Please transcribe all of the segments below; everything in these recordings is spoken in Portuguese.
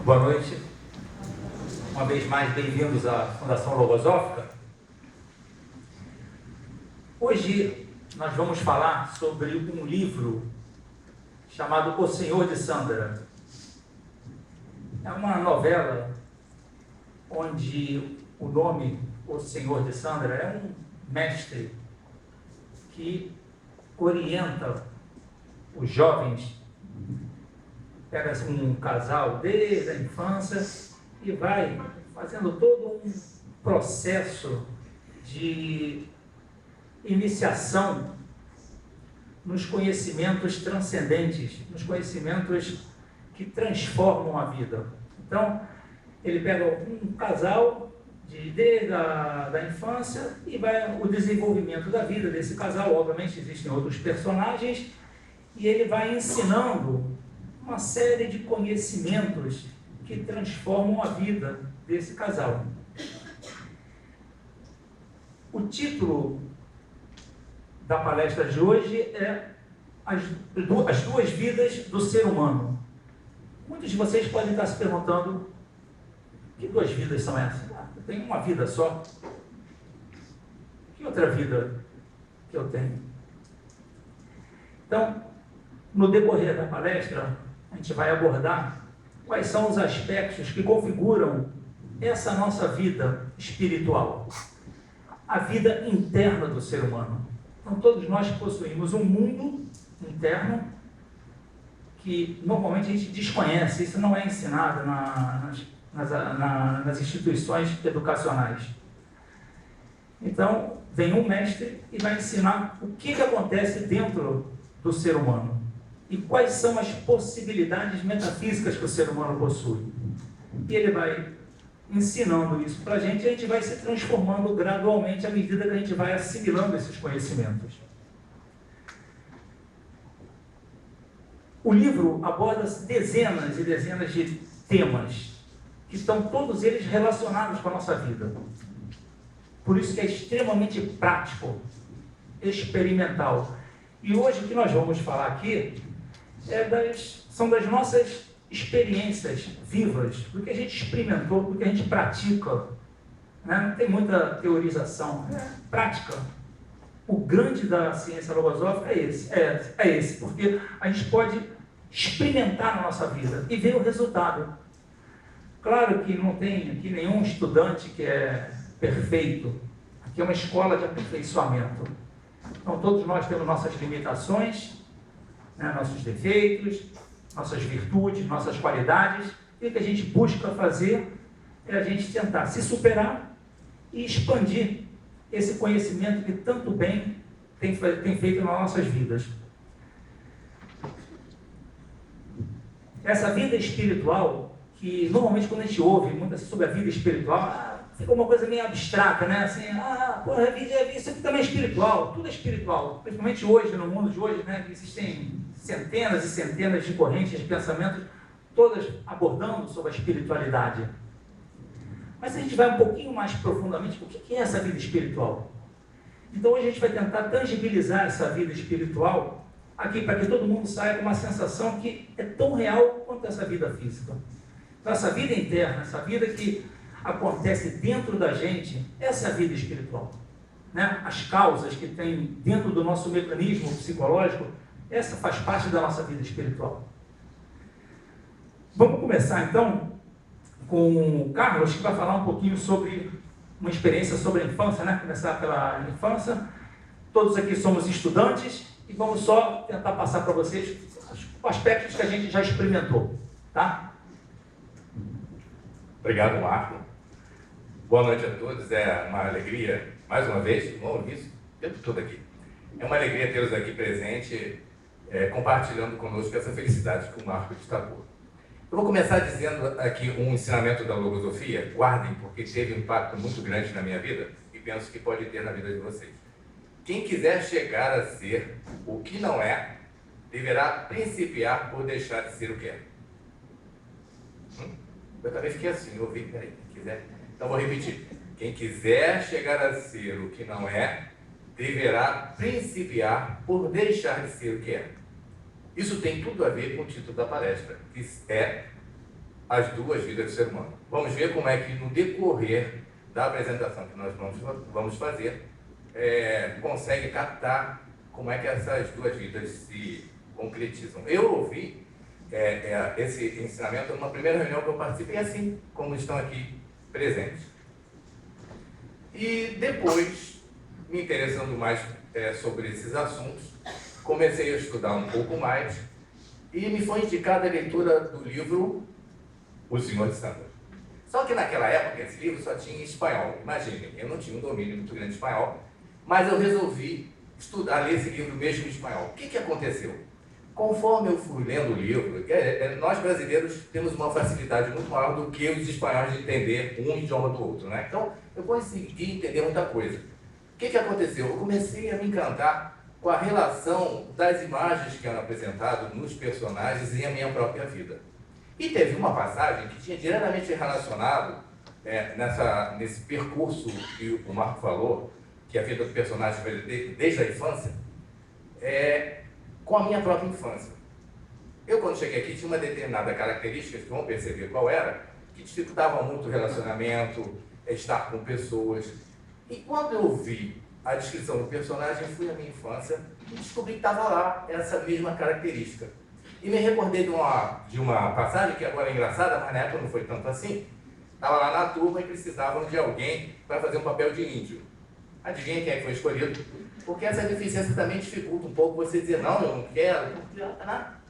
Boa noite. Uma vez mais, bem-vindos à Fundação Logosófica. Hoje nós vamos falar sobre um livro chamado O Senhor de Sandra. É uma novela onde o nome O Senhor de Sandra é um mestre que orienta os jovens, pega um casal desde a infância e vai fazendo todo um processo de iniciação nos conhecimentos transcendentes, nos conhecimentos que transformam a vida. Então, ele pega um casal desde a infância e vai o desenvolvimento da vida desse casal. Obviamente existem outros personagens e ele vai ensinando uma série de conhecimentos que transformam a vida desse casal. O título da palestra de hoje é As Duas Vidas do Ser Humano. Muitos de vocês podem estar se perguntando: que duas vidas são essas? Eu tenho uma vida só. Que outra vida que eu tenho? Então, no decorrer da palestra, a gente vai abordar quais são os aspectos que configuram essa nossa vida espiritual, a vida interna do ser humano. Então, todos nós possuímos um mundo interno que normalmente a gente desconhece. Isso não é ensinado nas instituições educacionais. Então, vem um mestre e vai ensinar o que acontece dentro do ser humano e quais são as possibilidades metafísicas que o ser humano possui. E ele vai ensinando isso para a gente vai se transformando gradualmente à medida que a gente vai assimilando esses conhecimentos. O livro aborda dezenas e dezenas de temas que estão todos eles relacionados com a nossa vida. Por isso que é extremamente prático, experimental. E hoje o que nós vamos falar aqui são das nossas experiências vivas, do que a gente experimentou, do que a gente pratica. Né? Não tem muita teorização, é prática. O grande da ciência logosófica é esse, porque a gente pode experimentar na nossa vida e ver o resultado. Claro que não tem aqui nenhum estudante que é perfeito. Aqui é uma escola de aperfeiçoamento. Então, todos nós temos nossas limitações, né, nossos defeitos, nossas virtudes, nossas qualidades. E o que a gente busca fazer é a gente tentar se superar e expandir esse conhecimento que tanto bem tem feito nas nossas vidas. Essa vida espiritual, que normalmente quando a gente ouve muito sobre a vida espiritual, fica uma coisa meio abstrata, né? Assim, a vida, isso aqui também é espiritual, tudo é espiritual. Principalmente hoje, no mundo de hoje, né? Que existem centenas e centenas de correntes de pensamentos, todas abordando sobre a espiritualidade. Mas se a gente vai um pouquinho mais profundamente, o que é essa vida espiritual? Então hoje a gente vai tentar tangibilizar essa vida espiritual aqui, para que todo mundo saia com uma sensação que é tão real quanto essa vida física. Então essa vida interna, essa vida que acontece dentro da gente, essa é a vida espiritual. Né? As causas que tem dentro do nosso mecanismo psicológico, essa faz parte da nossa vida espiritual. Vamos começar então com o Carlos, que vai falar um pouquinho sobre uma experiência sobre a infância, né? Começar pela infância. Todos aqui somos estudantes e vamos só tentar passar para vocês os aspectos que a gente já experimentou, tá? Obrigado, Marco. Boa noite a todos. É uma alegria, mais uma vez, não ouvi isso o tempo todo aqui. É uma alegria tê-los aqui presente, compartilhando conosco essa felicidade que o Marco destacou. Eu vou começar dizendo aqui um ensinamento da logosofia, guardem, porque teve um impacto muito grande na minha vida e penso que pode ter na vida de vocês. Quem quiser chegar a ser o que não é, deverá principiar por deixar de ser o que é. Eu também fiquei assim, eu ouvi, peraí, quem quiser. Então vou repetir. Quem quiser chegar a ser o que não é, deverá principiar por deixar de ser o que é. Isso tem tudo a ver com o título da palestra, que é as duas vidas do ser humano. Vamos ver como é que no decorrer da apresentação que nós vamos fazer, consegue captar como é que essas duas vidas se concretizam. Eu ouvi esse ensinamento numa primeira reunião que eu participei, assim como estão aqui presentes. E depois, me interessando mais sobre esses assuntos, comecei a estudar um pouco mais e me foi indicada a leitura do livro O Senhor de Sandra. Só que naquela época esse livro só tinha em espanhol. Imaginem, eu não tinha um domínio muito grande de espanhol, mas eu resolvi ler esse livro mesmo em espanhol. O que aconteceu? Conforme eu fui lendo o livro, nós brasileiros temos uma facilidade muito maior do que os espanhóis de entender um idioma do outro, né? Então, eu consegui entender muita coisa. O que aconteceu? Eu comecei a me encantar com a relação das imagens que eram apresentadas nos personagens e a minha própria vida. E teve uma passagem que tinha diretamente relacionado nesse percurso que o Marco falou, que a vida do personagem foi desde a infância, com a minha própria infância. Eu, quando cheguei aqui, tinha uma determinada característica, que vão perceber qual era, que dificultava muito o relacionamento, estar com pessoas. E quando eu vi a descrição do personagem, fui à minha infância e descobri que estava lá essa mesma característica. E me recordei de uma passagem que agora é engraçada, mas na época não foi tanto assim. Estava lá na turma e precisavam de alguém para fazer um papel de índio. Adivinha quem é que foi escolhido? Porque essa deficiência também dificulta um pouco você dizer, não, eu não quero, porque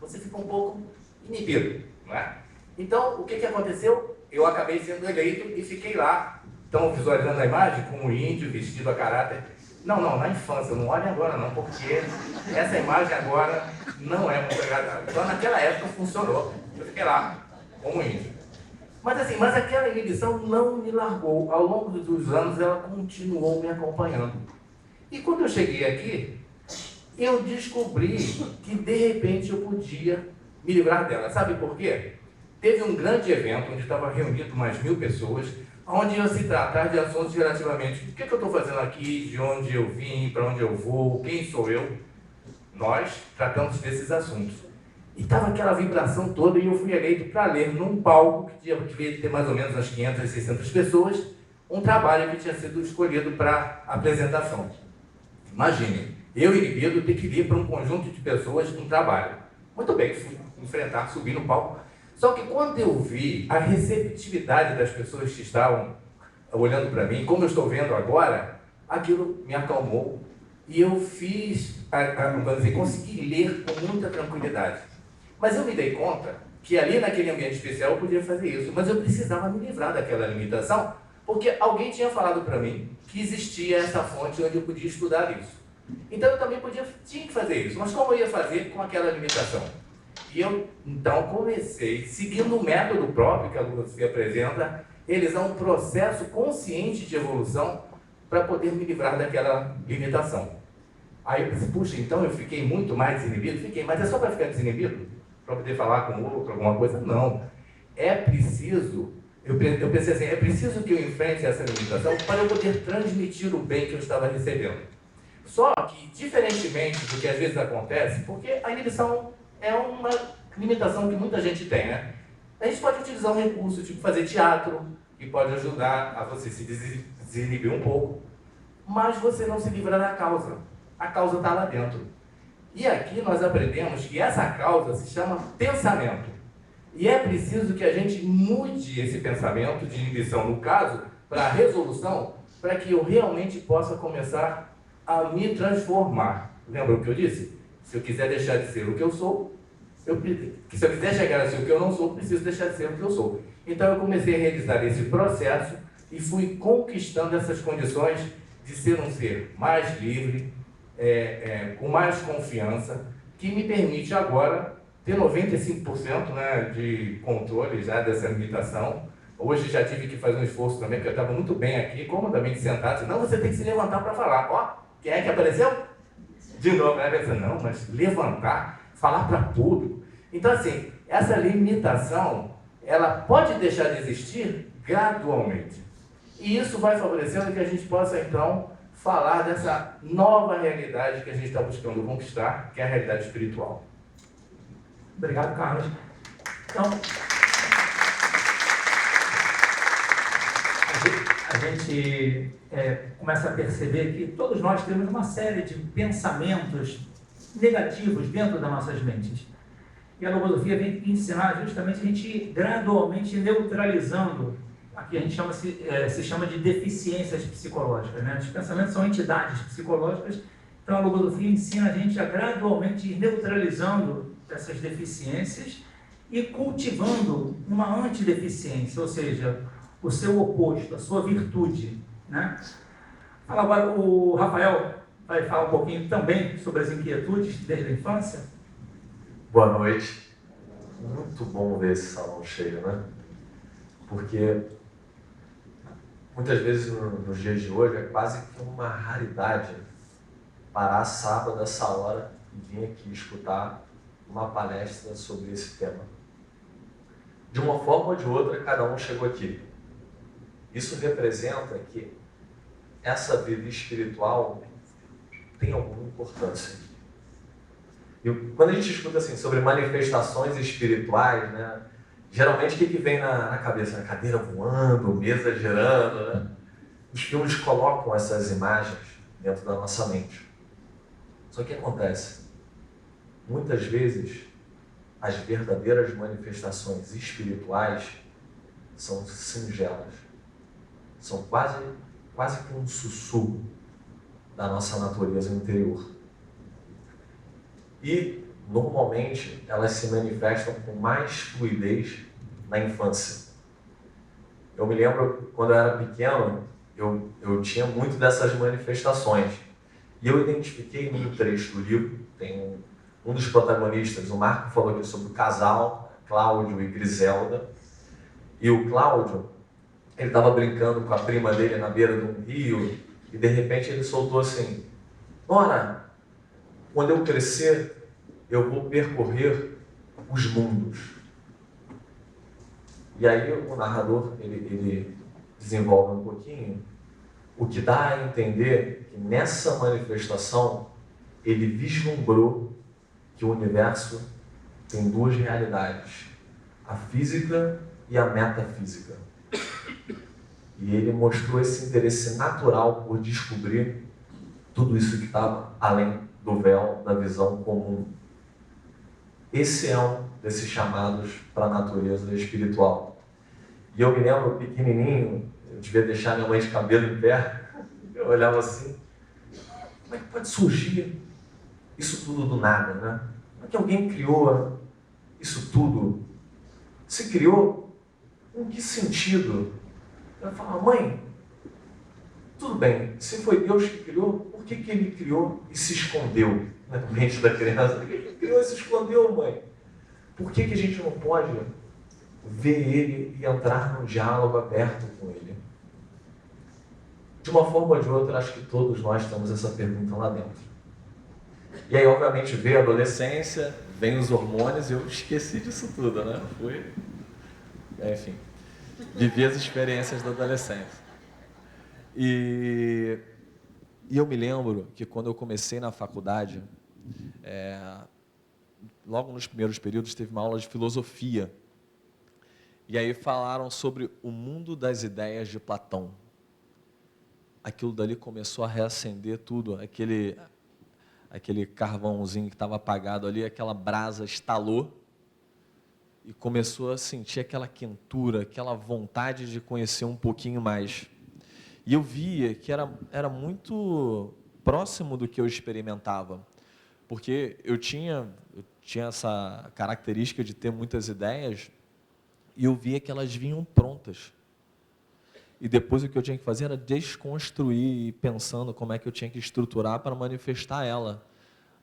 você fica um pouco inibido, não é? Então, o que aconteceu? Eu acabei sendo eleito e fiquei lá. Estão visualizando a imagem com o índio vestido a caráter. Não, na infância, não olhem agora não, porque essa imagem agora não é muito agradável. Então, naquela época funcionou, eu fiquei lá, como índio. Mas aquela inibição não me largou. Ao longo dos anos, ela continuou me acompanhando. E quando eu cheguei aqui, eu descobri que, de repente, eu podia me livrar dela. Sabe por quê? Teve um grande evento, onde estava reunido umas 1000 pessoas, onde ia se tratar de assuntos relativamente o que eu estou fazendo aqui, de onde eu vim, para onde eu vou, quem sou eu. Nós tratamos desses assuntos. E estava aquela vibração toda e eu fui eleito para ler num palco que devia ter mais ou menos umas 500, 600 pessoas, um trabalho que tinha sido escolhido para apresentação. Imaginem, eu inibido ter que ler para um conjunto de pessoas um trabalho. Muito bem, fui enfrentar, subir no palco. Só que quando eu vi a receptividade das pessoas que estavam olhando para mim, como eu estou vendo agora, aquilo me acalmou. E eu consegui ler com muita tranquilidade. Mas eu me dei conta que ali naquele ambiente especial eu podia fazer isso, mas eu precisava me livrar daquela limitação, porque alguém tinha falado para mim que existia essa fonte onde eu podia estudar isso. Então eu também tinha que fazer isso, mas como eu ia fazer com aquela limitação? E eu, então, comecei, seguindo o método próprio que a Lucy apresenta, realizar um processo consciente de evolução para poder me livrar daquela limitação. Aí eu pensei, puxa, então eu fiquei muito mais desinibido? Fiquei, mas é só para ficar desinibido? Para poder falar com o outro, alguma coisa? Não. É preciso, eu pensei assim, é preciso que eu enfrente essa limitação para eu poder transmitir o bem que eu estava recebendo. Só que, diferentemente do que às vezes acontece, porque a inibição é uma limitação que muita gente tem, né? A gente pode utilizar um recurso, tipo fazer teatro, que pode ajudar a você se desinibir um pouco, mas você não se livra da causa. A causa está lá dentro. E aqui nós aprendemos que essa causa se chama pensamento. E é preciso que a gente mude esse pensamento de inibição, no caso, para a resolução, para que eu realmente possa começar a me transformar. Lembra o que eu disse? Se eu quiser deixar de ser o que eu sou, se eu quiser chegar a ser o que eu não sou, preciso deixar de ser o que eu sou. Então eu comecei a realizar esse processo e fui conquistando essas condições de ser um ser mais livre, com mais confiança, que me permite agora ter 95%, né, de controle já dessa limitação. Hoje já tive que fazer um esforço também, porque eu estava muito bem aqui, comodamente sentado. Não, você tem que se levantar para falar. Ó, quem é que apareceu? De novo, né? Não, mas levantar, falar para tudo. Então, assim, essa limitação, ela pode deixar de existir gradualmente. E isso vai favorecendo que a gente possa, então, falar dessa nova realidade que a gente está buscando conquistar, que é a realidade espiritual. Obrigado, Carlos. Então, a gente começa a perceber que todos nós temos uma série de pensamentos negativos dentro das nossas mentes. E a logosofia vem ensinar justamente a gente gradualmente neutralizando, aqui a gente se chama de deficiências psicológicas, né? Os pensamentos são entidades psicológicas, então a logosofia ensina a gente a gradualmente ir neutralizando essas deficiências e cultivando uma antideficiência, ou seja, o seu oposto, a sua virtude, né? Fala agora, o Rafael vai falar um pouquinho também sobre as inquietudes desde a infância. Boa noite. Muito bom ver esse salão cheio, né? Porque muitas vezes nos dias de hoje é quase que uma raridade parar sábado essa hora e vir aqui escutar uma palestra sobre esse tema. De uma forma ou de outra, cada um chegou aqui. Isso representa que essa vida espiritual tem alguma importância. E quando a gente escuta assim, sobre manifestações espirituais, né, geralmente o que vem na cabeça? A cadeira voando, mesa girando, né? Os filmes colocam essas imagens dentro da nossa mente. Só que acontece? Muitas vezes, as verdadeiras manifestações espirituais são singelas. São quase que um sussurro da nossa natureza interior. E, normalmente, elas se manifestam com mais fluidez na infância. Eu me lembro, quando eu era pequeno, eu tinha muito dessas manifestações. E eu identifiquei num trecho do livro, tem um dos protagonistas, o Marco falou aqui sobre o casal, Cláudio e Griselda. E o Cláudio, ele estava brincando com a prima dele na beira de um rio, e de repente ele soltou assim: Nora, quando eu crescer, eu vou percorrer os mundos. E aí o narrador, ele desenvolve um pouquinho, o que dá a entender que nessa manifestação, ele vislumbrou que o universo tem duas realidades, a física e a metafísica. E ele mostrou esse interesse natural por descobrir tudo isso que estava além do véu da visão comum. Esse é um desses chamados para a natureza espiritual. E eu me lembro, pequenininho, eu devia deixar minha mãe de cabelo em pé, eu olhava assim, como é que pode surgir isso tudo do nada, né? Como é que alguém criou isso tudo? Se criou, em que sentido? Eu falava, mãe, tudo bem, se foi Deus que criou, por que ele criou e se escondeu na mente da criança? Por que ele criou e se escondeu, mãe? Por que a gente não pode ver ele e entrar num diálogo aberto com ele? De uma forma ou de outra, acho que todos nós temos essa pergunta lá dentro. E aí, obviamente, veio a adolescência, vem os hormônios, e eu esqueci disso tudo, né? Enfim, vivi as experiências da adolescência. E eu me lembro que quando eu comecei na faculdade, logo nos primeiros períodos, teve uma aula de filosofia. E aí falaram sobre o mundo das ideias de Platão. Aquilo dali começou a reacender tudo, aquele carvãozinho que estava apagado ali, aquela brasa estalou e começou a sentir aquela quentura, aquela vontade de conhecer um pouquinho mais. E eu via que era muito próximo do que eu experimentava, porque eu tinha essa característica de ter muitas ideias e eu via que elas vinham prontas. E depois o que eu tinha que fazer era desconstruir, pensando como é que eu tinha que estruturar para manifestar ela.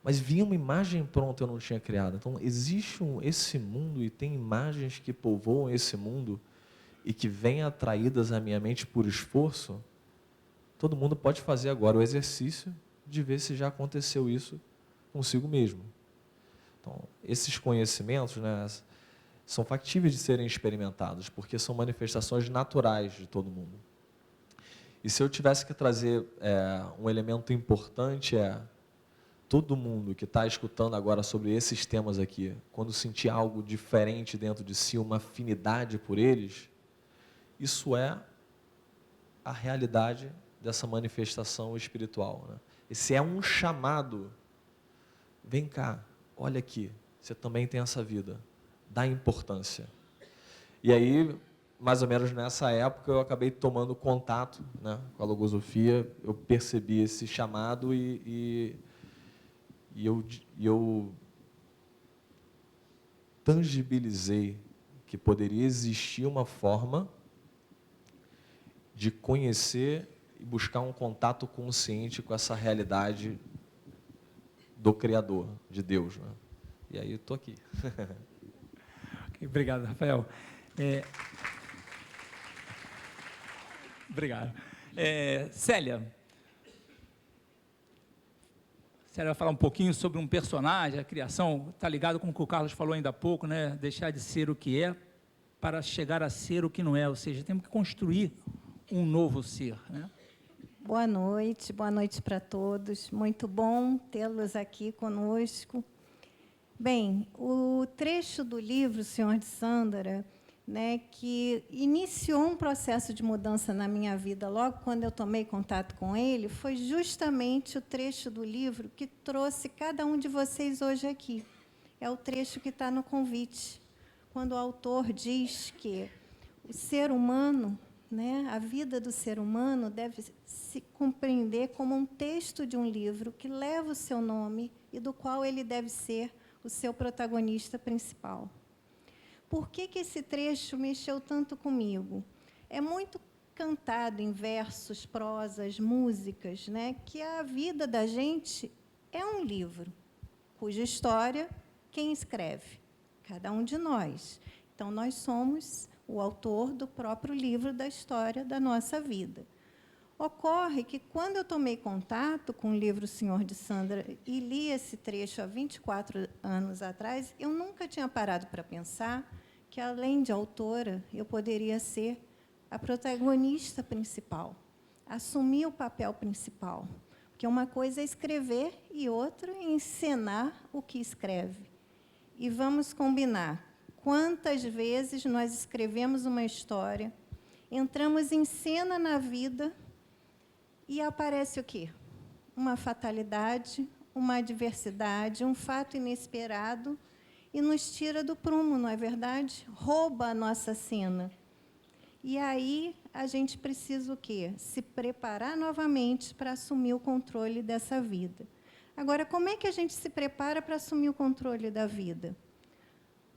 Mas vinha uma imagem pronta, eu não tinha criado. Então, existe esse mundo e tem imagens que povoam esse mundo e que vêm atraídas à minha mente por esforço. Todo mundo pode fazer agora o exercício de ver se já aconteceu isso consigo mesmo. Então, esses conhecimentos, né, são factíveis de serem experimentados, porque são manifestações naturais de todo mundo. E se eu tivesse que trazer um elemento importante, todo mundo que está escutando agora sobre esses temas aqui, quando sentir algo diferente dentro de si, uma afinidade por eles, isso é a realidade dessa manifestação espiritual, né? Esse é um chamado. Vem cá, olha aqui, você também tem essa vida, dá importância. E aí, mais ou menos nessa época, eu acabei tomando contato, né, com a logosofia, eu percebi esse chamado e eu tangibilizei que poderia existir uma forma de conhecer e buscar um contato consciente com essa realidade do Criador, de Deus, né? E aí eu estou aqui. Okay, obrigado, Rafael. Obrigado. Célia vai falar um pouquinho sobre um personagem, a criação, está ligado com o que o Carlos falou ainda há pouco, né? Deixar de ser o que é para chegar a ser o que não é, ou seja, temos que construir um novo ser, né? Boa noite para todos. Muito bom tê-los aqui conosco. Bem, o trecho do livro Senhor de Sândara, né, que iniciou um processo de mudança na minha vida logo quando eu tomei contato com ele, foi justamente o trecho do livro que trouxe cada um de vocês hoje aqui. É o trecho que está no convite, quando o autor diz que o ser humano, né, a vida do ser humano deve se compreender como um texto de um livro que leva o seu nome e do qual ele deve ser o seu protagonista principal. Por que esse trecho mexeu tanto comigo? É muito cantado em versos, prosas, músicas, né, que a vida da gente é um livro, cuja história, quem escreve? Cada um de nós. Então, nós somos o autor do próprio livro da história da nossa vida. Ocorre que, quando eu tomei contato com o livro Senhor de Sândara e li esse trecho há 24 anos atrás, eu nunca tinha parado para pensar que, além de autora, eu poderia ser a protagonista principal, assumir o papel principal. Porque uma coisa é escrever e outra é encenar o que escreve. E vamos combinar, quantas vezes nós escrevemos uma história, entramos em cena na vida e aparece o quê? Uma fatalidade, uma adversidade, um fato inesperado e nos tira do prumo, não é verdade? Rouba a nossa cena. E aí a gente precisa o quê? Se preparar novamente para assumir o controle dessa vida. Agora, como é que a gente se prepara para assumir o controle da vida?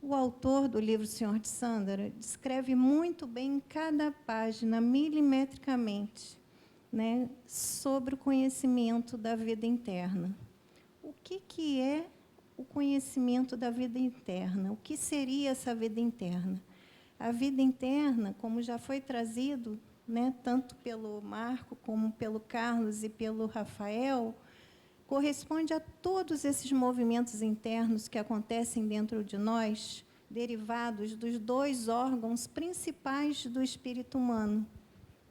O autor do livro Senhor de Sândara descreve muito bem em cada página, milimetricamente, né, sobre o conhecimento da vida interna. O que é o conhecimento da vida interna? O que seria essa vida interna? A vida interna, como já foi trazido, né, tanto pelo Marco, como pelo Carlos e pelo Rafael, corresponde a todos esses movimentos internos que acontecem dentro de nós, derivados dos dois órgãos principais do espírito humano,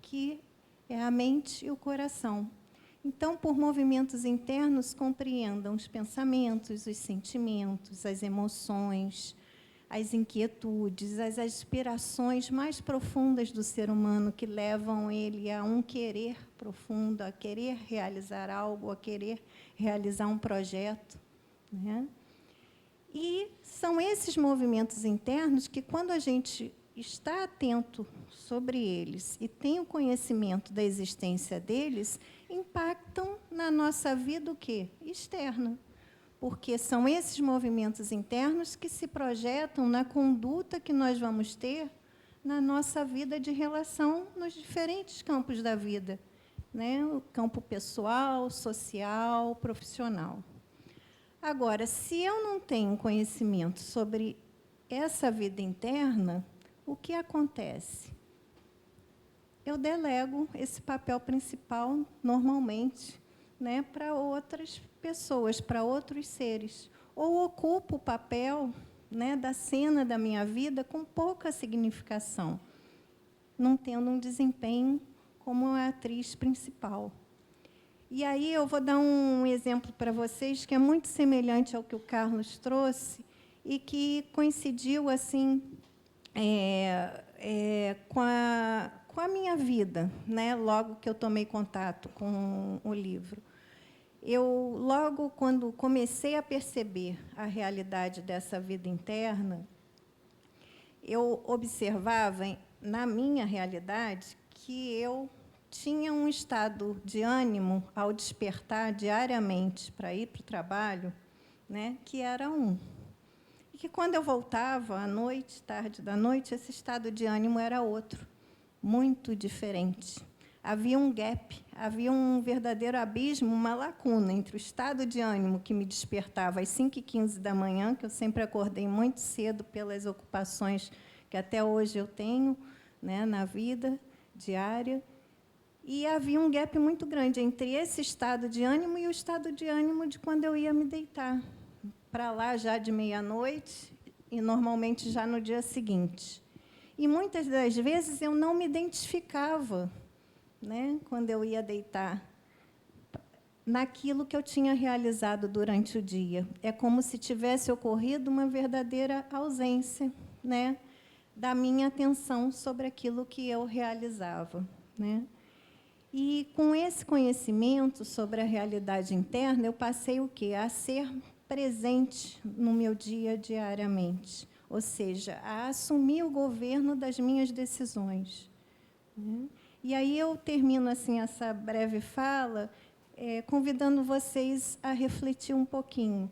que é a mente e o coração. Então, por movimentos internos, compreendam os pensamentos, os sentimentos, as emoções, as inquietudes, as aspirações mais profundas do ser humano, que levam ele a um querer profundo, a querer realizar algo, a querer realizar um projeto, né? E são esses movimentos internos que, quando a gente está atento sobre eles e tem o conhecimento da existência deles, impactam na nossa vida o quê? Externa. Porque são esses movimentos internos que se projetam na conduta que nós vamos ter na nossa vida de relação nos diferentes campos da vida, né? O campo pessoal, social, profissional. Agora, se eu não tenho conhecimento sobre essa vida interna, o que acontece? Eu delego esse papel principal, normalmente, né, para outras pessoas, para outros seres. Ou ocupo o papel, né, da cena da minha vida com pouca significação, não tendo um desempenho como a atriz principal. E aí eu vou dar um exemplo para vocês que é muito semelhante ao que o Carlos trouxe e que coincidiu assim com com a minha vida, né? Logo que eu tomei contato com o livro. Eu, logo quando comecei a perceber a realidade dessa vida interna, eu observava, na minha realidade, que eu tinha um estado de ânimo ao despertar diariamente para ir para o trabalho, né, que era um. E que, quando eu voltava à noite, tarde da noite, esse estado de ânimo era outro, muito diferente. Havia um gap, havia um verdadeiro abismo, uma lacuna entre o estado de ânimo que me despertava às 5h15 da manhã, que eu sempre acordei muito cedo pelas ocupações que até hoje eu tenho, né, na vida diária, e havia um gap muito grande entre esse estado de ânimo e o estado de ânimo de quando eu ia me deitar, para lá já de meia-noite, e normalmente já no dia seguinte. E, muitas das vezes, eu não me identificava, né, quando eu ia deitar, naquilo que eu tinha realizado durante o dia. É como se tivesse ocorrido uma verdadeira ausência, né, da minha atenção sobre aquilo que eu realizava, né? E, com esse conhecimento sobre a realidade interna, eu passei o quê? A ser presente no meu dia diariamente, ou seja, a assumir o governo das minhas decisões, né? E aí eu termino assim essa breve fala, convidando vocês a refletir um pouquinho.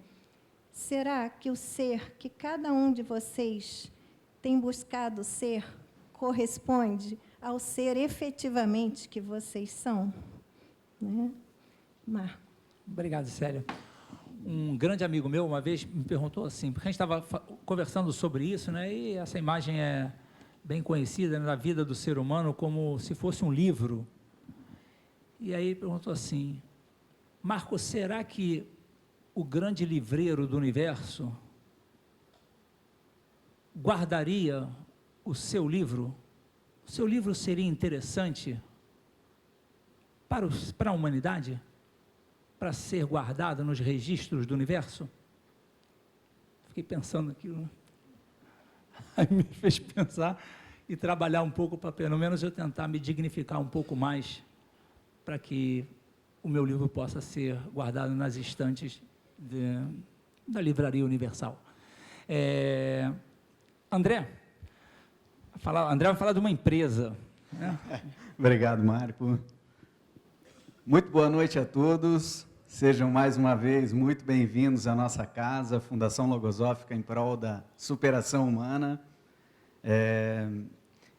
Será que o ser que cada um de vocês tem buscado ser corresponde ao ser efetivamente que vocês são? Né? Marco. Obrigado, Célia. Um grande amigo meu, uma vez, me perguntou assim, porque a gente estava conversando sobre isso, né, e essa imagem é bem conhecida, né, da vida do ser humano como se fosse um livro. E aí perguntou assim, Marco, será que o grande livreiro do universo guardaria o seu livro? O seu livro seria interessante para a humanidade? Para ser guardado nos registros do universo? Fiquei pensando naquilo. Aí me fez pensar e trabalhar um pouco para, pelo menos, eu tentar me dignificar um pouco mais para que o meu livro possa ser guardado nas estantes da Livraria Universal. André vai falar de uma empresa, né? Obrigado, Marco. Muito boa noite a todos. Sejam mais uma vez muito bem-vindos à nossa casa, Fundação Logosófica em prol da superação humana.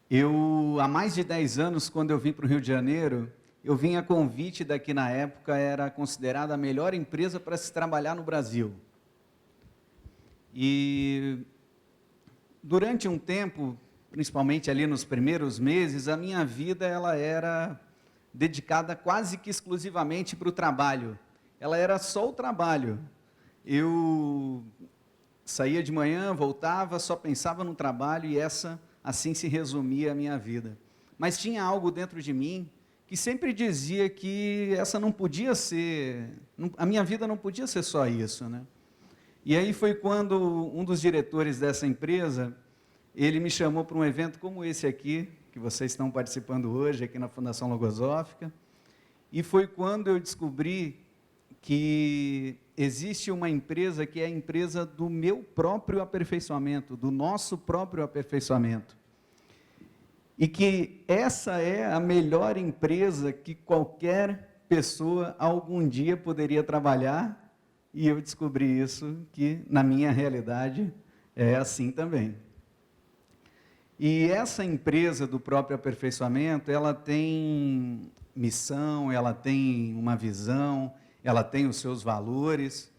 Eu, há mais de 10 anos, quando eu vim para o Rio de Janeiro, eu vim a convite da que na época era considerada a melhor empresa para se trabalhar no Brasil. E durante um tempo, principalmente ali nos primeiros meses, a minha vida ela era dedicada quase que exclusivamente para o trabalho. Ela era só o trabalho. Eu saía de manhã, voltava, só pensava no trabalho e assim se resumia a minha vida. Mas tinha algo dentro de mim que sempre dizia que essa não podia ser, a minha vida não podia ser só isso, né? E aí foi quando um dos diretores dessa empresa, ele me chamou para um evento como esse aqui, que vocês estão participando hoje, aqui na Fundação Logosófica, e foi quando eu descobri que existe uma empresa que é a empresa do meu próprio aperfeiçoamento, do nosso próprio aperfeiçoamento. E que essa é a melhor empresa que qualquer pessoa algum dia poderia trabalhar, e eu descobri isso, que na minha realidade é assim também. E essa empresa do próprio aperfeiçoamento, ela tem missão, ela tem uma visão, ela tem os seus valores,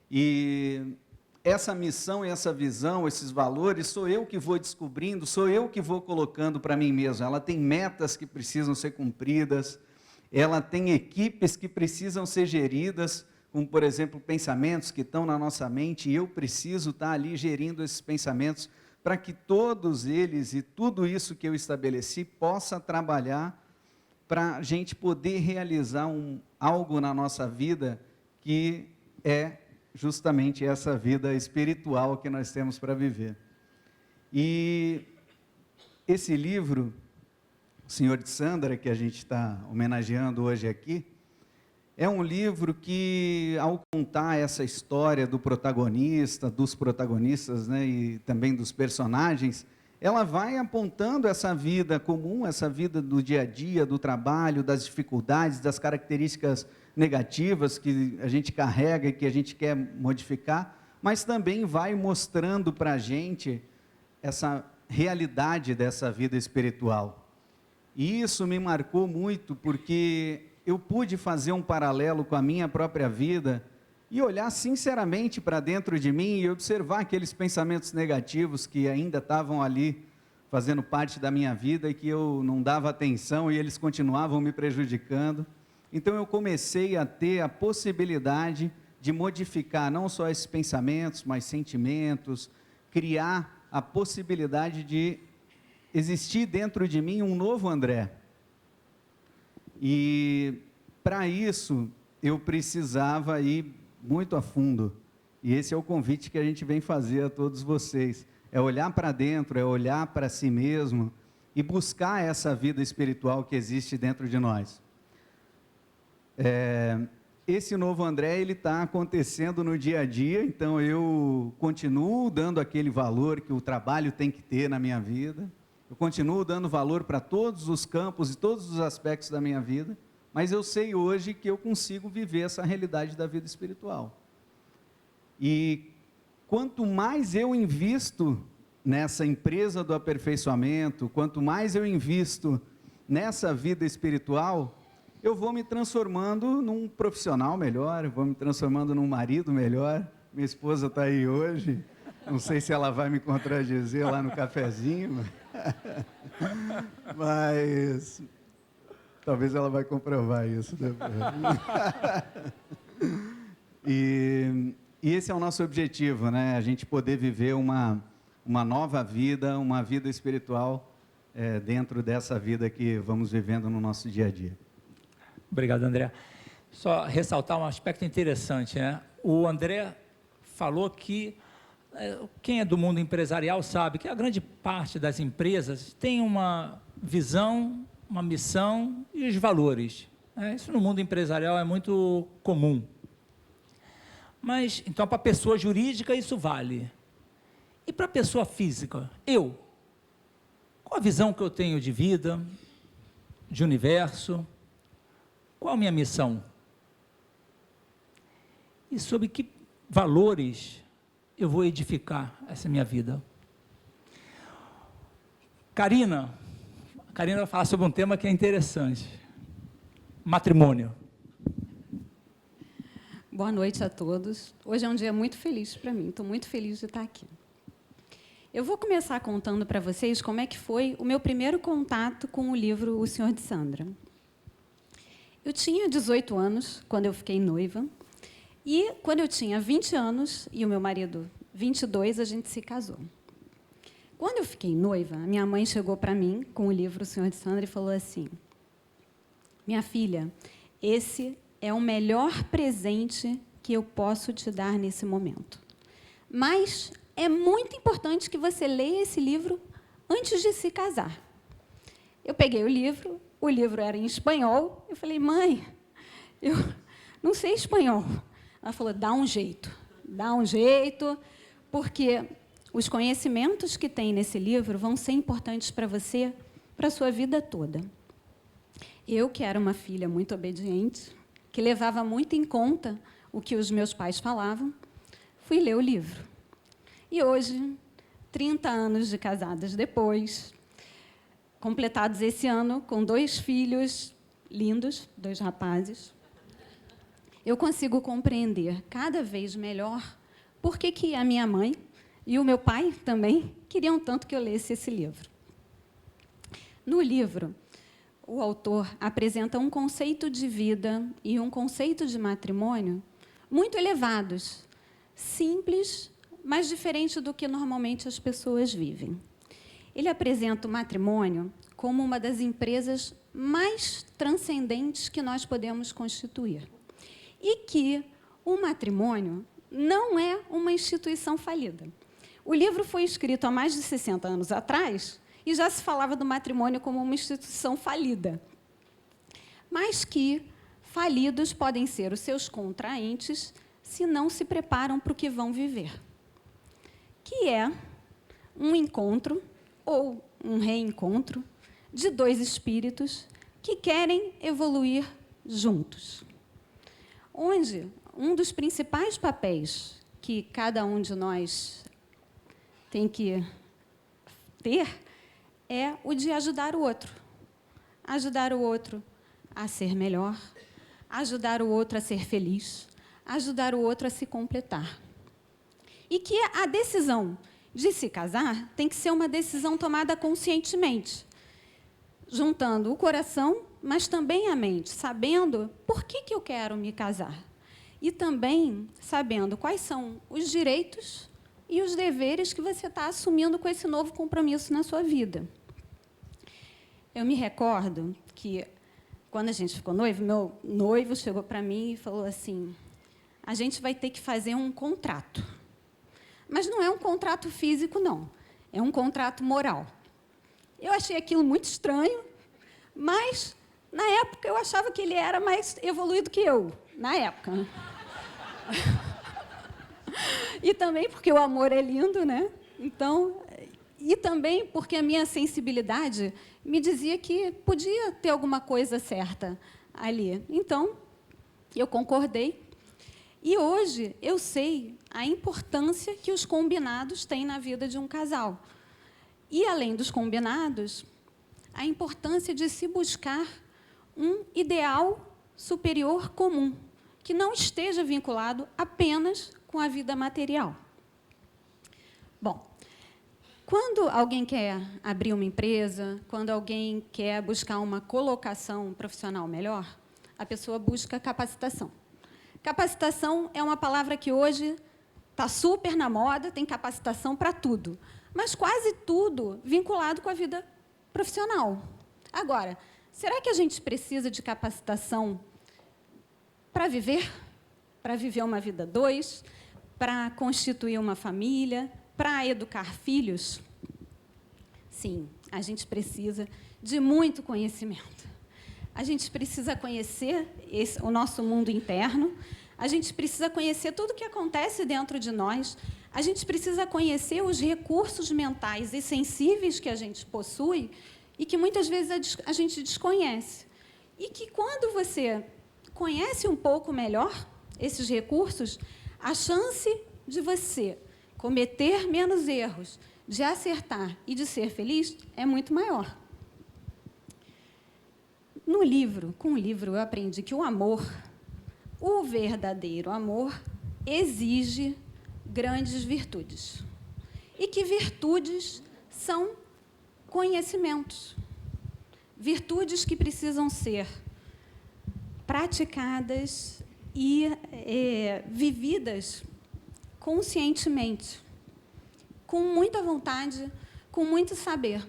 e essa missão e essa visão, esses valores, sou eu que vou descobrindo, sou eu que vou colocando para mim mesmo. Ela tem metas que precisam ser cumpridas, ela tem equipes que precisam ser geridas, como, por exemplo, pensamentos que estão na nossa mente, e eu preciso estar ali gerindo esses pensamentos, para que todos eles e tudo isso que eu estabeleci possa trabalhar para a gente poder realizar algo na nossa vida que é justamente essa vida espiritual que nós temos para viver. E esse livro, O Senhor de Sandra, que a gente está homenageando hoje aqui, é um livro que, ao contar essa história do protagonista, dos protagonistas, né, e também dos personagens, ela vai apontando essa vida comum, essa vida do dia a dia, do trabalho, das dificuldades, das características negativas que a gente carrega e que a gente quer modificar, mas também vai mostrando para a gente essa realidade dessa vida espiritual. E isso me marcou muito, porque eu pude fazer um paralelo com a minha própria vida e olhar sinceramente para dentro de mim e observar aqueles pensamentos negativos que ainda estavam ali fazendo parte da minha vida e que eu não dava atenção e eles continuavam me prejudicando. Então eu comecei a ter a possibilidade de modificar não só esses pensamentos, mas sentimentos, criar a possibilidade de existir dentro de mim um novo André. E para isso eu precisava ir muito a fundo. E esse é o convite que a gente vem fazer a todos vocês. É olhar para dentro, é olhar para si mesmo e buscar essa vida espiritual que existe dentro de nós. Esse novo André, ele está acontecendo no dia a dia, então eu continuo dando aquele valor que o trabalho tem que ter na minha vida, eu continuo dando valor para todos os campos e todos os aspectos da minha vida, mas eu sei hoje que eu consigo viver essa realidade da vida espiritual. E quanto mais eu invisto nessa empresa do aperfeiçoamento, quanto mais eu invisto nessa vida espiritual, eu vou me transformando num profissional melhor, vou me transformando num marido melhor. Minha esposa está aí hoje, não sei se ela vai me contradizer lá no cafezinho, mas talvez ela vai comprovar isso depois. E esse é o nosso objetivo, né? A gente poder viver uma nova vida, uma vida espiritual dentro dessa vida que vamos vivendo no nosso dia a dia. Obrigado, André. Só ressaltar um aspecto interessante, né? O André falou que, quem é do mundo empresarial sabe que a grande parte das empresas tem uma visão, uma missão e os valores. Isso no mundo empresarial é muito comum. Mas, então, para a pessoa jurídica isso vale. E para a pessoa física? Qual a visão que eu tenho de vida, de universo? Qual a minha missão? E sobre que valores eu vou edificar essa minha vida? Karina vai falar sobre um tema que é interessante. Matrimônio. Boa noite a todos. Hoje é um dia muito feliz para mim, estou muito feliz de estar aqui. Eu vou começar contando para vocês como é que foi o meu primeiro contato com o livro O Senhor de Sandra. Eu tinha 18 anos quando eu fiquei noiva, e quando eu tinha 20 anos e o meu marido 22, a gente se casou. Quando eu fiquei noiva, a minha mãe chegou para mim com o livro O Senhor de Sandra e falou assim: minha filha, esse é o melhor presente que eu posso te dar nesse momento. Mas é muito importante que você leia esse livro antes de se casar. Eu peguei o livro era em espanhol. Eu falei: mãe, eu não sei espanhol. Ela falou: dá um jeito, porque os conhecimentos que tem nesse livro vão ser importantes para você, para a sua vida toda. Eu, que era uma filha muito obediente, que levava muito em conta o que os meus pais falavam, fui ler o livro. E hoje, 30 anos de casadas depois, completados esse ano, com 2 filhos lindos, 2 rapazes, eu consigo compreender cada vez melhor por que a minha mãe e o meu pai também queriam tanto que eu lesse esse livro. No livro, o autor apresenta um conceito de vida e um conceito de matrimônio muito elevados, simples, mas diferente do que normalmente as pessoas vivem. Ele apresenta o matrimônio como uma das empresas mais transcendentes que nós podemos constituir. E que o matrimônio não é uma instituição falida. O livro foi escrito há mais de 60 anos atrás e já se falava do matrimônio como uma instituição falida. Mas que falidos podem ser os seus contraentes se não se preparam para o que vão viver. Que é um encontro ou um reencontro de dois espíritos que querem evoluir juntos. Onde um dos principais papéis que cada um de nós tem que ter é o de ajudar o outro. Ajudar o outro a ser melhor, ajudar o outro a ser feliz, ajudar o outro a se completar. E que a decisão de se casar tem que ser uma decisão tomada conscientemente, juntando o coração, mas também a mente, sabendo por que eu quero me casar. E também sabendo quais são os direitos e os deveres que você está assumindo com esse novo compromisso na sua vida. Eu me recordo que, quando a gente ficou noivo, meu noivo chegou para mim e falou assim: a gente vai ter que fazer um contrato. Mas não é um contrato físico, não. É um contrato moral. Eu achei aquilo muito estranho, mas, na época, eu achava que ele era mais evoluído que eu, na época. E também porque o amor é lindo, né? Então, e também porque a minha sensibilidade me dizia que podia ter alguma coisa certa ali. Então, eu concordei. E hoje eu sei a importância que os combinados têm na vida de um casal. E, além dos combinados, a importância de se buscar um ideal superior comum, que não esteja vinculado apenas com a vida material. Bom, quando alguém quer abrir uma empresa, quando alguém quer buscar uma colocação profissional melhor, a pessoa busca capacitação. Capacitação é uma palavra que hoje está super na moda, tem capacitação para tudo, mas quase tudo vinculado com a vida profissional. Agora, será que a gente precisa de capacitação para viver? Para viver uma vida dois? Para constituir uma família? Para educar filhos? Sim, a gente precisa de muito conhecimento. A gente precisa conhecer o nosso mundo interno, a gente precisa conhecer tudo o que acontece dentro de nós, a gente precisa conhecer os recursos mentais e sensíveis que a gente possui e que muitas vezes a gente desconhece. E que, quando você conhece um pouco melhor esses recursos, a chance de você cometer menos erros, de acertar e de ser feliz é muito maior. Com o livro, eu aprendi que o amor, o verdadeiro amor, exige grandes virtudes. E que virtudes são conhecimentos. Virtudes que precisam ser praticadas e vividas conscientemente, com muita vontade, com muito saber.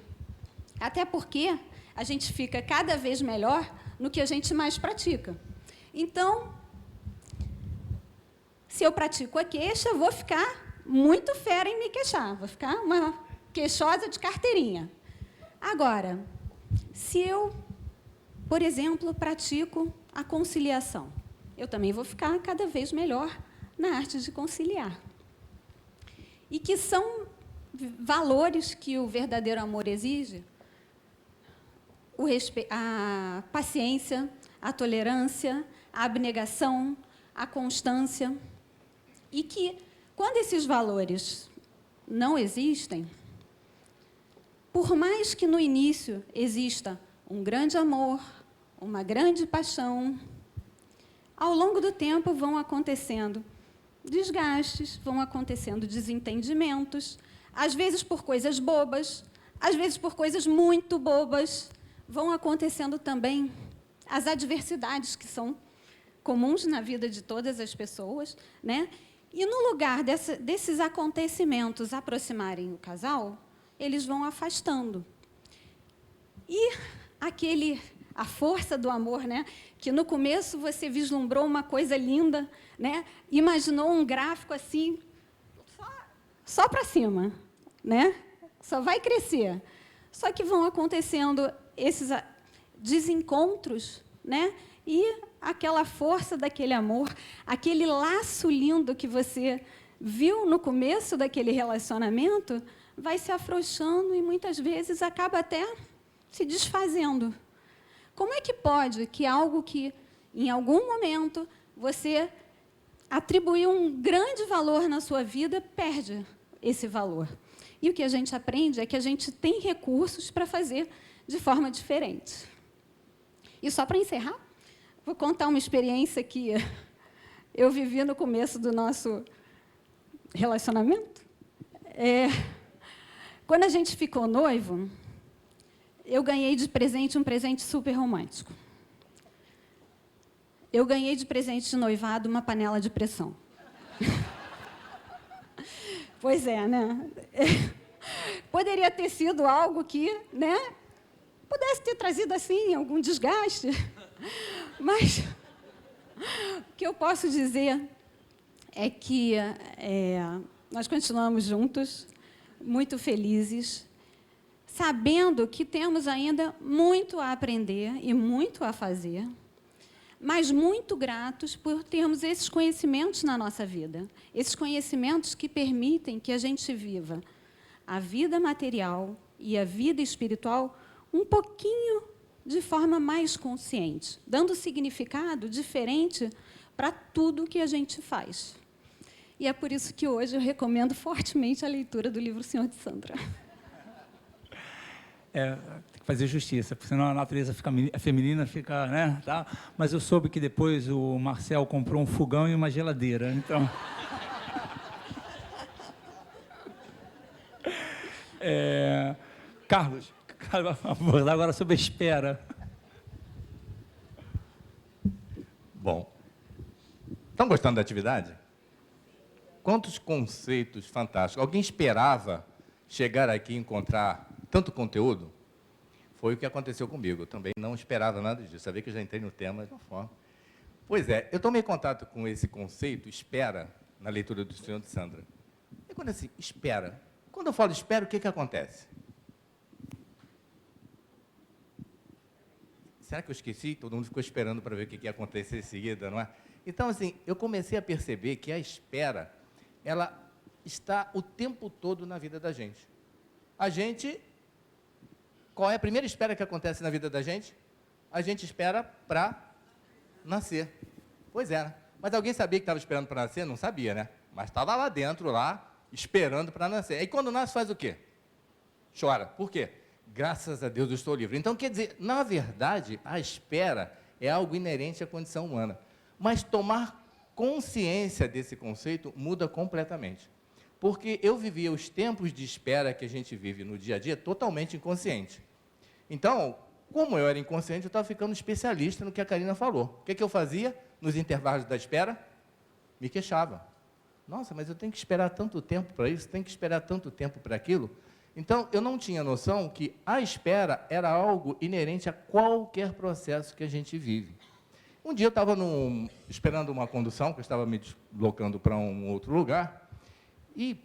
Até porque a gente fica cada vez melhor no que a gente mais pratica. Então, se eu pratico a queixa, eu vou ficar muito fera em me queixar, vou ficar uma queixosa de carteirinha. Agora, se eu, por exemplo, pratico a conciliação, eu também vou ficar cada vez melhor na arte de conciliar. E que são valores que o verdadeiro amor exige: a paciência, a tolerância, a abnegação, a constância. E que, quando esses valores não existem, por mais que no início exista um grande amor, uma grande paixão, ao longo do tempo vão acontecendo desgastes, vão acontecendo desentendimentos, às vezes por coisas bobas, às vezes por coisas muito bobas, vão acontecendo também as adversidades que são comuns na vida de todas as pessoas, né? E, no lugar desses acontecimentos aproximarem o casal, eles vão afastando. E a força do amor, né? Que no começo você vislumbrou uma coisa linda, né? Imaginou um gráfico assim, só para cima, né? Só vai crescer. Só que vão acontecendo esses desencontros, né? E aquela força daquele amor, aquele laço lindo que você viu no começo daquele relacionamento, vai se afrouxando e muitas vezes acaba até se desfazendo. Como é que pode que algo que, em algum momento, você atribuiu um grande valor na sua vida, perde esse valor? E o que a gente aprende é que a gente tem recursos para fazer de forma diferente. E só para encerrar, vou contar uma experiência que eu vivi no começo do nosso relacionamento. Quando a gente ficou noivo, eu ganhei de presente um presente super romântico. Eu ganhei de presente de noivado uma panela de pressão. Pois é, né? Poderia ter sido algo que, né, pudesse ter trazido, assim, algum desgaste. Mas o que eu posso dizer é que nós continuamos juntos, muito felizes, sabendo que temos ainda muito a aprender e muito a fazer, mas muito gratos por termos esses conhecimentos na nossa vida, esses conhecimentos que permitem que a gente viva a vida material e a vida espiritual um pouquinho de forma mais consciente, dando significado diferente para tudo que a gente faz. E é por isso que hoje eu recomendo fortemente a leitura do livro Senhor de Sandra. Tem que fazer justiça, porque senão a natureza feminina fica, né? Tá? Mas eu soube que depois o Marcel comprou um fogão e uma geladeira, então... Carlos, vai falar agora sobre a espera. Bom, estão gostando da atividade? Quantos conceitos fantásticos. Alguém esperava chegar aqui e encontrar tanto conteúdo? Foi o que aconteceu comigo. Eu também não esperava nada disso. Sabia que eu já entrei no tema de uma forma. Pois é, eu tomei contato com esse conceito, espera, na leitura do Senhor de Sandra. E quando assim, espera. Quando eu falo espera, o que acontece? Será que eu esqueci? Todo mundo ficou esperando para ver o que ia acontecer em seguida, não é? Então, assim, eu comecei a perceber que a espera, ela está o tempo todo na vida da gente. A gente, qual é a primeira espera que acontece na vida da gente? A gente espera para nascer. Pois é, né? Mas alguém sabia que estava esperando para nascer? Não sabia, né? Mas estava lá dentro, lá, esperando para nascer. E quando nasce, faz o quê? Chora. Por quê? Graças a Deus eu estou livre. Então, quer dizer, na verdade, a espera é algo inerente à condição humana. Mas tomar consciência desse conceito muda completamente. Porque eu vivia os tempos de espera que a gente vive no dia a dia totalmente inconsciente. Então, como eu era inconsciente, eu estava ficando especialista no que a Karina falou. O que eu fazia nos intervalos da espera? Me queixava. Nossa, mas eu tenho que esperar tanto tempo para isso, tenho que esperar tanto tempo para aquilo. Então, eu não tinha noção que a espera era algo inerente a qualquer processo que a gente vive. Um dia eu estava esperando uma condução, que eu estava me deslocando para um outro lugar, e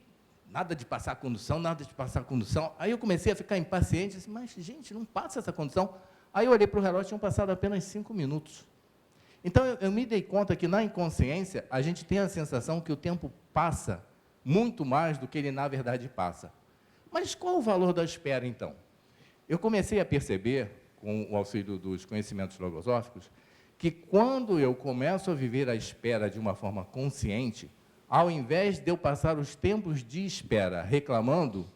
nada de passar a condução, nada de passar a condução. Aí eu comecei a ficar impaciente, disse, mas, gente, não passa essa condução. Aí eu olhei para o relógio, tinham passado apenas 5 minutos. Então, eu me dei conta que, na inconsciência, a gente tem a sensação que o tempo passa muito mais do que ele, na verdade, passa. Mas qual o valor da espera, então? Eu comecei a perceber, com o auxílio dos conhecimentos logosóficos, que quando eu começo a viver a espera de uma forma consciente, ao invés de eu passar os tempos de espera reclamando,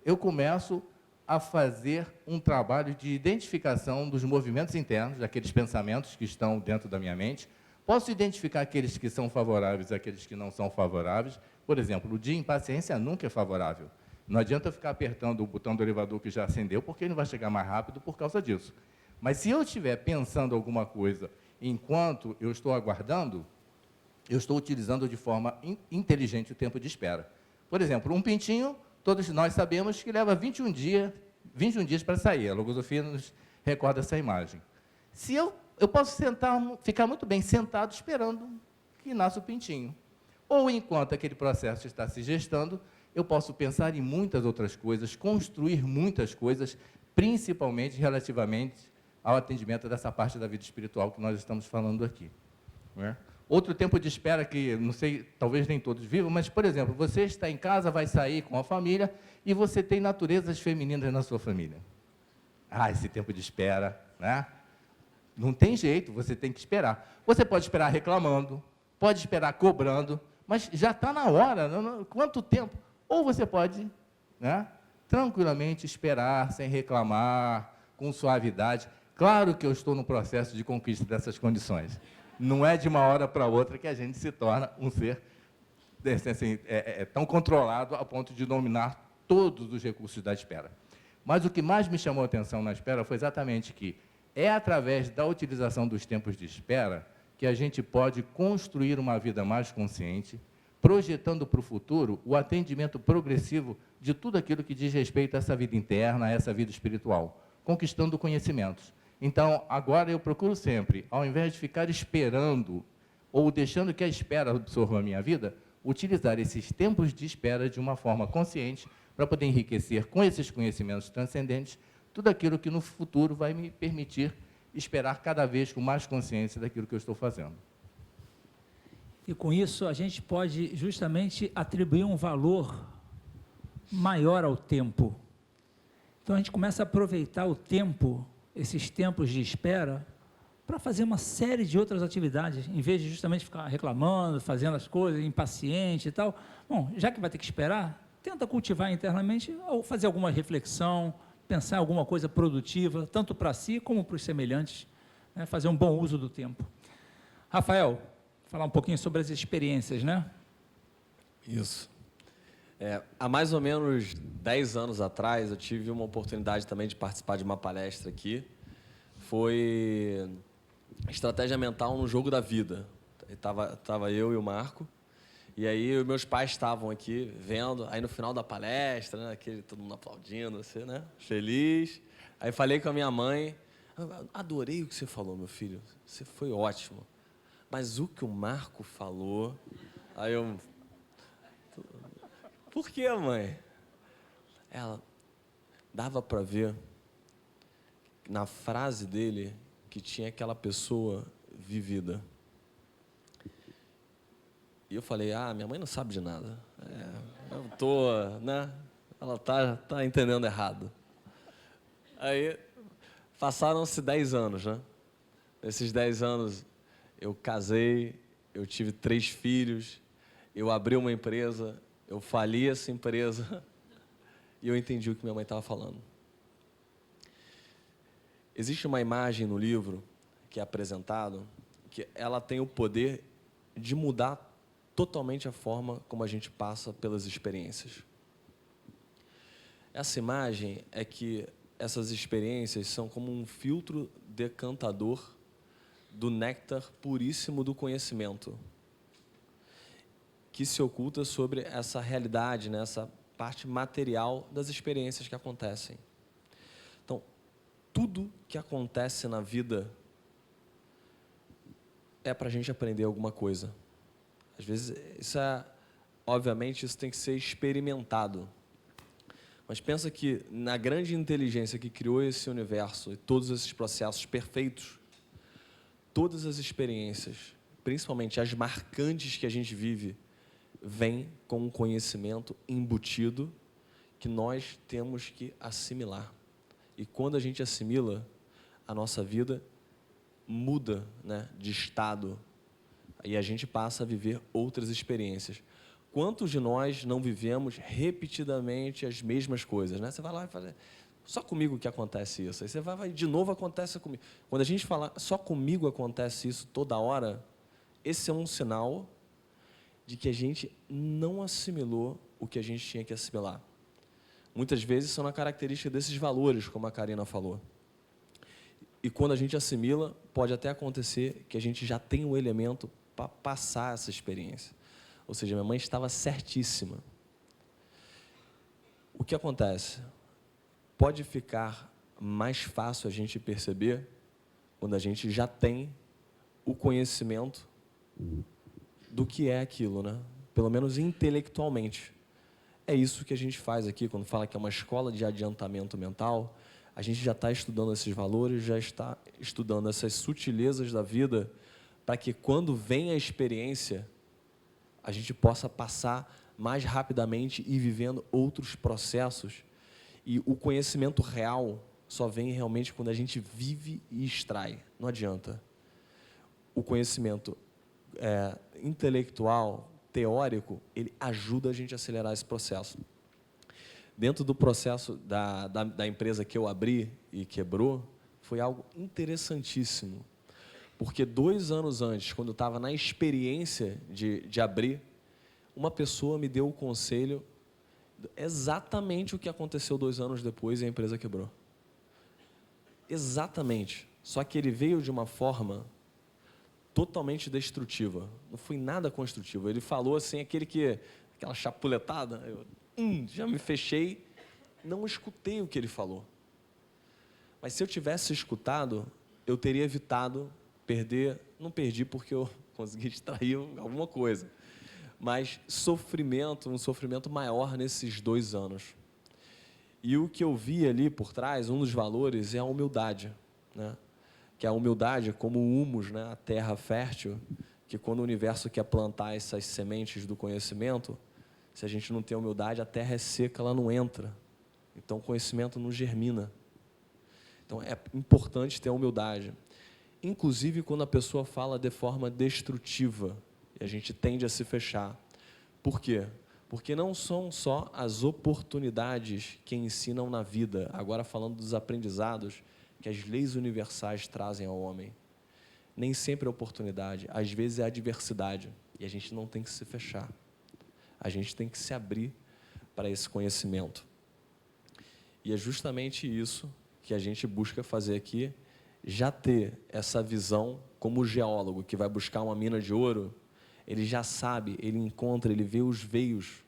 eu começo a fazer um trabalho de identificação dos movimentos internos, daqueles pensamentos que estão dentro da minha mente. Posso identificar aqueles que são favoráveis e aqueles que não são favoráveis. Por exemplo, o de impaciência nunca é favorável. Não adianta ficar apertando o botão do elevador que já acendeu, porque ele não vai chegar mais rápido por causa disso. Mas se eu estiver pensando alguma coisa enquanto eu estou aguardando, eu estou utilizando de forma inteligente o tempo de espera. Por exemplo, um pintinho, todos nós sabemos que leva 21 dias para sair. A logosofia nos recorda essa imagem. Se eu posso ficar muito bem sentado esperando que nasça o pintinho. Ou enquanto aquele processo está se gestando, eu posso pensar em muitas outras coisas, construir muitas coisas, principalmente relativamente ao atendimento dessa parte da vida espiritual que nós estamos falando aqui. Não é? Outro tempo de espera que, não sei, talvez nem todos vivam, mas, por exemplo, você está em casa, vai sair com a família e você tem naturezas femininas na sua família. Esse tempo de espera, né? Não tem jeito, você tem que esperar. Você pode esperar reclamando, pode esperar cobrando, mas já está na hora, quanto tempo? Ou você pode, né, tranquilamente esperar, sem reclamar, com suavidade. Claro que eu estou no processo de conquista dessas condições. Não é de uma hora para outra que a gente se torna um ser assim, tão controlado a ponto de dominar todos os recursos da espera. Mas o que mais me chamou a atenção na espera foi exatamente que é através da utilização dos tempos de espera que a gente pode construir uma vida mais consciente, projetando para o futuro o atendimento progressivo de tudo aquilo que diz respeito a essa vida interna, a essa vida espiritual, conquistando conhecimentos. Então, agora eu procuro sempre, ao invés de ficar esperando ou deixando que a espera absorva a minha vida, utilizar esses tempos de espera de uma forma consciente para poder enriquecer com esses conhecimentos transcendentes tudo aquilo que no futuro vai me permitir esperar cada vez com mais consciência daquilo que eu estou fazendo. E com isso a gente pode justamente atribuir um valor maior ao tempo. Então a gente começa a aproveitar o tempo, esses tempos de espera, para fazer uma série de outras atividades, em vez de justamente ficar reclamando, fazendo as coisas, impaciente e tal. Bom, já que vai ter que esperar, tenta cultivar internamente, ou fazer alguma reflexão, pensar em alguma coisa produtiva, tanto para si como para os semelhantes, né? Fazer um bom uso do tempo. Rafael, falar um pouquinho sobre as experiências, né? Isso. Há mais ou menos 10 anos atrás, eu tive uma oportunidade também de participar de uma palestra aqui. Foi estratégia mental no jogo da vida. Tava eu e o Marco. E aí, meus pais estavam aqui vendo, aí no final da palestra, né, todo mundo aplaudindo, assim, né, feliz. Aí falei com a minha mãe, adorei o que você falou, meu filho, você foi ótimo. Mas o que o Marco falou, aí eu... Por que, mãe? Ela, dava para ver na frase dele que tinha aquela pessoa vivida. E eu falei, minha mãe não sabe de nada. Eu tô, né? Ela tá entendendo errado. Aí, passaram-se 10 anos, né? Nesses 10 anos, eu casei, eu tive 3 filhos, eu abri uma empresa, eu fali essa empresa, e eu entendi o que minha mãe estava falando. Existe uma imagem no livro que é apresentado, que ela tem o poder de mudar totalmente a forma como a gente passa pelas experiências. Essa imagem é que essas experiências são como um filtro decantador do néctar puríssimo do conhecimento, que se oculta sobre essa realidade, né, essa parte material das experiências que acontecem. Então, tudo que acontece na vida é para a gente aprender alguma coisa. Às vezes, obviamente, isso tem que ser experimentado. Mas pensa que, na grande inteligência que criou esse universo e todos esses processos perfeitos, todas as experiências, principalmente as marcantes que a gente vive, vêm com um conhecimento embutido que nós temos que assimilar. E quando a gente assimila, a nossa vida muda, né, de estado. E a gente passa a viver outras experiências. Quantos de nós não vivemos repetidamente as mesmas coisas, né? Você vai lá e fala, só comigo que acontece isso. Aí você vai de novo, acontece comigo. Quando a gente fala, só comigo acontece isso toda hora, esse é um sinal de que a gente não assimilou o que a gente tinha que assimilar. Muitas vezes são na característica desses valores, como a Karina falou. E quando a gente assimila, pode até acontecer que a gente já tem um elemento para passar essa experiência. Ou seja, minha mãe estava certíssima. O que acontece? Pode ficar mais fácil a gente perceber quando a gente já tem o conhecimento do que é aquilo, né? Pelo menos intelectualmente. É isso que a gente faz aqui, quando fala que é uma escola de adiantamento mental. a gente já está estudando esses valores, já está estudando essas sutilezas da vida, para que quando vem a experiência, a gente possa passar mais rapidamente e vivendo outros processos. E o conhecimento real só vem realmente quando a gente vive e extrai. Não adianta. O conhecimento intelectual, teórico, ele ajuda a gente a acelerar esse processo. Dentro do processo da empresa que eu abri e quebrou, foi algo interessantíssimo. Porque 2 anos antes, quando eu estava na experiência de abrir, uma pessoa me deu o conselho, exatamente o que aconteceu 2 anos depois e a empresa quebrou. Exatamente. Só que ele veio de uma forma totalmente destrutiva. Não foi nada construtivo. Ele falou assim, aquela chapuletada, eu já me fechei, não escutei o que ele falou. Mas se eu tivesse escutado, eu teria evitado perder, não perdi porque eu consegui extrair alguma coisa, mas um sofrimento maior nesses 2 anos. E o que eu vi ali por trás, um dos valores, é a humildade, né? Que a humildade, como o humus, né? A terra fértil, que quando o universo quer plantar essas sementes do conhecimento, se a gente não tem humildade, a terra é seca, ela não entra. Então, o conhecimento não germina. Então, é importante ter a humildade. Inclusive, quando a pessoa fala de forma destrutiva, e a gente tende a se fechar. Por quê? Porque não são só as oportunidades que ensinam na vida, agora falando dos aprendizados que as leis universais trazem ao homem. Nem sempre é oportunidade, às vezes é adversidade, e a gente não tem que se fechar. A gente tem que se abrir para esse conhecimento. E é justamente isso que a gente busca fazer aqui, já ter essa visão, como o geólogo que vai buscar uma mina de ouro, ele já sabe, ele encontra, ele vê os veios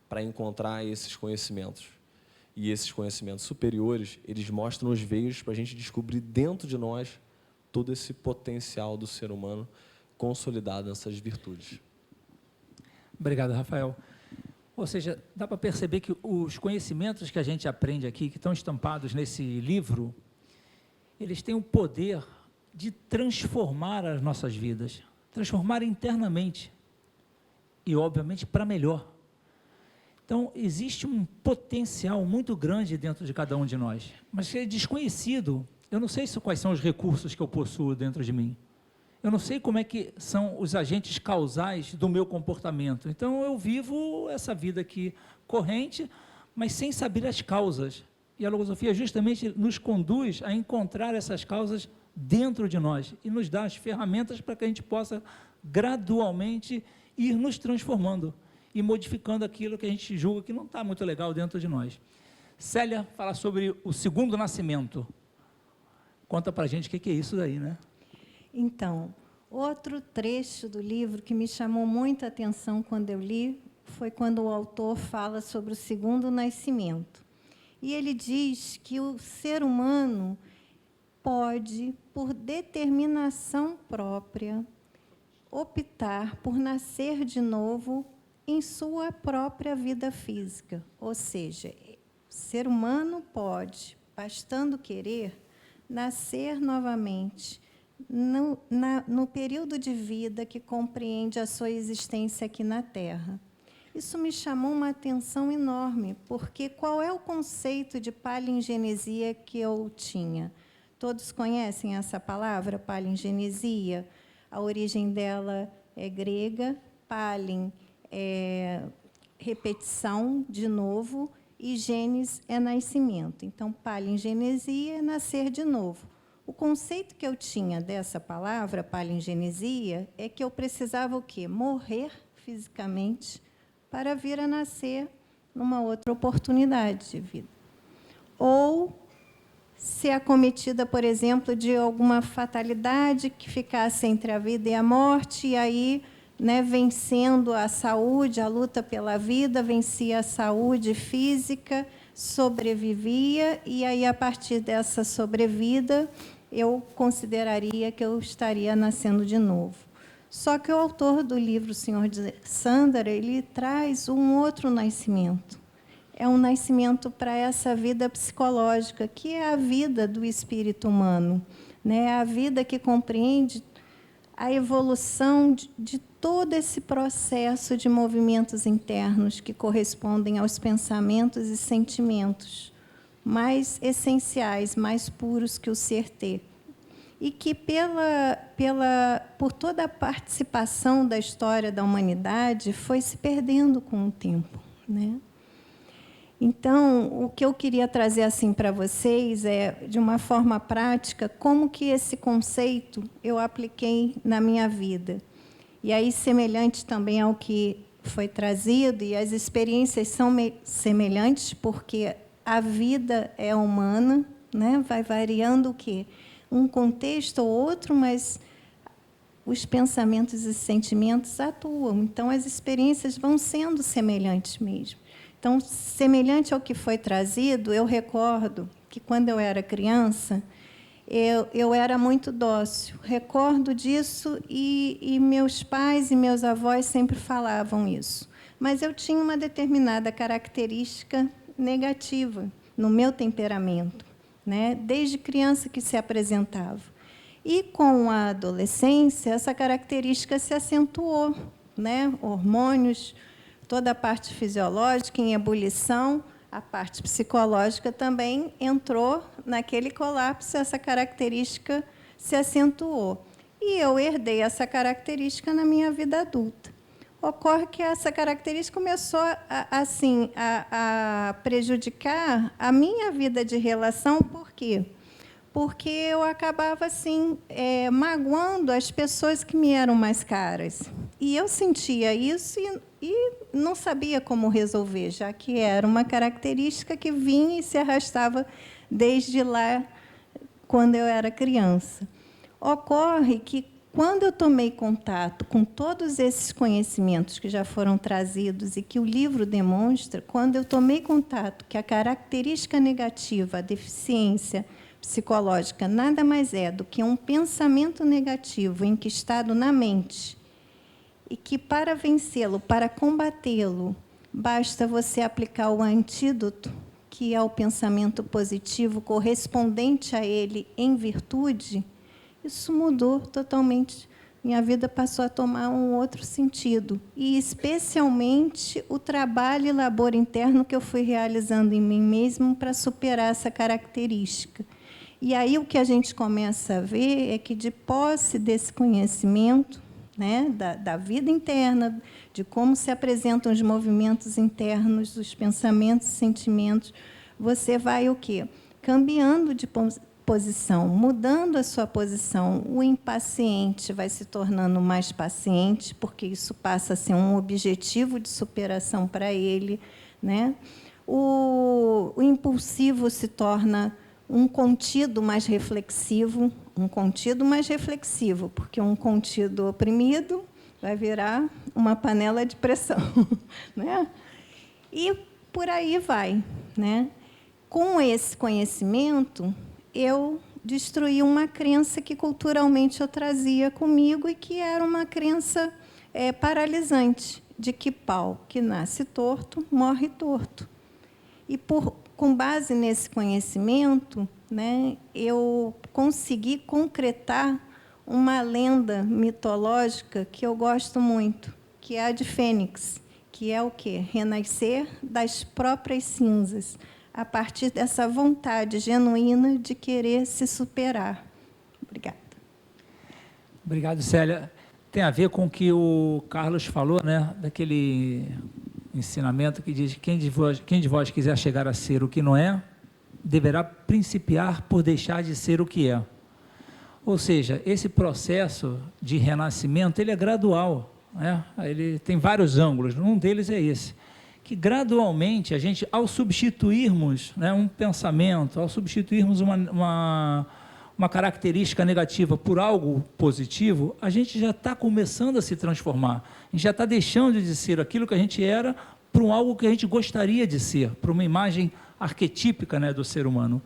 para encontrar esses conhecimentos. E esses conhecimentos superiores, eles mostram os veios para a gente descobrir dentro de nós todo esse potencial do ser humano consolidado nessas virtudes. Obrigado, Rafael. Ou seja, dá para perceber que os conhecimentos que a gente aprende aqui, que estão estampados nesse livro, eles têm o poder de transformar as nossas vidas, transformar internamente e, obviamente, para melhor. Então, existe um potencial muito grande dentro de cada um de nós, mas que é desconhecido. Eu não sei quais são os recursos que eu possuo dentro de mim. Eu não sei como é que são os agentes causais do meu comportamento. Então, eu vivo essa vida aqui corrente, mas sem saber as causas. E a logosofia justamente nos conduz a encontrar essas causas dentro de nós e nos dá as ferramentas para que a gente possa gradualmente ir nos transformando e modificando aquilo que a gente julga que não está muito legal dentro de nós. Célia fala sobre o segundo nascimento. Conta para a gente o que é isso daí, né? Então, outro trecho do livro que me chamou muita atenção quando eu li foi quando o autor fala sobre o segundo nascimento. E ele diz que o ser humano pode, por determinação própria, optar por nascer de novo em sua própria vida física. Ou seja, o ser humano pode, bastando querer, nascer novamente no período de vida que compreende a sua existência aqui na Terra. Isso me chamou uma atenção enorme, porque qual é o conceito de palingenesia que eu tinha? Todos conhecem essa palavra, palingenesia? A origem dela é grega, palin é repetição, de novo, e genes é nascimento. Então, palingenesia é nascer de novo. O conceito que eu tinha dessa palavra, palingenesia, é que eu precisava o quê? Morrer fisicamente para vir a nascer numa outra oportunidade de vida. Ou ser acometida, por exemplo, de alguma fatalidade que ficasse entre a vida e a morte, e aí, né, vencendo a saúde, a luta pela vida, vencia a saúde física, sobrevivia, e aí, a partir dessa sobrevida, eu consideraria que eu estaria nascendo de novo. Só que o autor do livro, o Sr. Sandara, ele traz um outro nascimento, é um nascimento para essa vida psicológica, que é a vida do espírito humano, né? A vida que compreende a evolução de todo esse processo de movimentos internos que correspondem aos pensamentos e sentimentos mais essenciais, mais puros que o ser ter. E que, por toda a participação da história da humanidade, foi se perdendo com o tempo, né? Então, o que eu queria trazer assim para vocês é, de uma forma prática, como que esse conceito eu apliquei na minha vida. E aí, semelhante também ao que foi trazido, e as experiências são semelhantes, porque a vida é humana, né? Vai variando o quê? Um contexto ou outro, mas os pensamentos e sentimentos atuam. Então, as experiências vão sendo semelhantes mesmo. Então, semelhante ao que foi trazido, eu recordo que, quando eu era criança, eu era muito dócil. Recordo disso e meus pais e meus avós sempre falavam isso. Mas eu tinha uma determinada característica negativa no meu temperamento, né? Desde criança que se apresentava. E, com a adolescência, essa característica se acentuou, né? Hormônios, toda a parte fisiológica em ebulição, a parte psicológica também entrou naquele colapso, essa característica se acentuou. E eu herdei essa característica na minha vida adulta. Ocorre que essa característica começou a prejudicar a minha vida de relação. Por quê? Porque eu acabava magoando as pessoas que me eram mais caras. E eu sentia isso e não sabia como resolver, já que era uma característica que vinha e se arrastava desde lá, quando eu era criança. Ocorre que, quando eu tomei contato com todos esses conhecimentos que já foram trazidos e que o livro demonstra, quando eu tomei contato que a característica negativa, a deficiência psicológica, nada mais é do que um pensamento negativo enquistado na mente, e que, para vencê-lo, para combatê-lo, basta você aplicar o antídoto, que é o pensamento positivo correspondente a ele em virtude, isso mudou totalmente. Minha vida passou a tomar um outro sentido. E, especialmente, o trabalho e labor interno que eu fui realizando em mim mesmo para superar essa característica. E aí o que a gente começa a ver é que, de posse desse conhecimento, né, da vida interna, de como se apresentam os movimentos internos, os pensamentos e sentimentos, você vai o quê? Cambiando de posição, mudando a sua posição. O impaciente vai se tornando mais paciente, porque isso passa a ser um objetivo de superação para ele, né? O impulsivo se torna um contido mais reflexivo, porque um contido oprimido vai virar uma panela de pressão, né? E por aí vai, né? Com esse conhecimento, eu destruí uma crença que culturalmente eu trazia comigo e que era uma crença paralisante, de que pau que nasce torto, morre torto. E, com base nesse conhecimento, né, eu consegui concretar uma lenda mitológica que eu gosto muito, que é a de Fênix, que é o quê? Renascer das próprias cinzas, a partir dessa vontade genuína de querer se superar. Obrigada. Obrigado, Célia. Tem a ver com o que o Carlos falou, né, daquele ensinamento que diz: quem de vós quiser chegar a ser o que não é, deverá principiar por deixar de ser o que é. Ou seja, esse processo de renascimento, ele é gradual, né? Ele tem vários ângulos, um deles é esse, que gradualmente a gente, ao substituirmos, né, um pensamento, ao substituirmos uma característica negativa por algo positivo, a gente já está começando a se transformar, a gente já está deixando de ser aquilo que a gente era para algo que a gente gostaria de ser, para uma imagem arquetípica, né, do ser humano.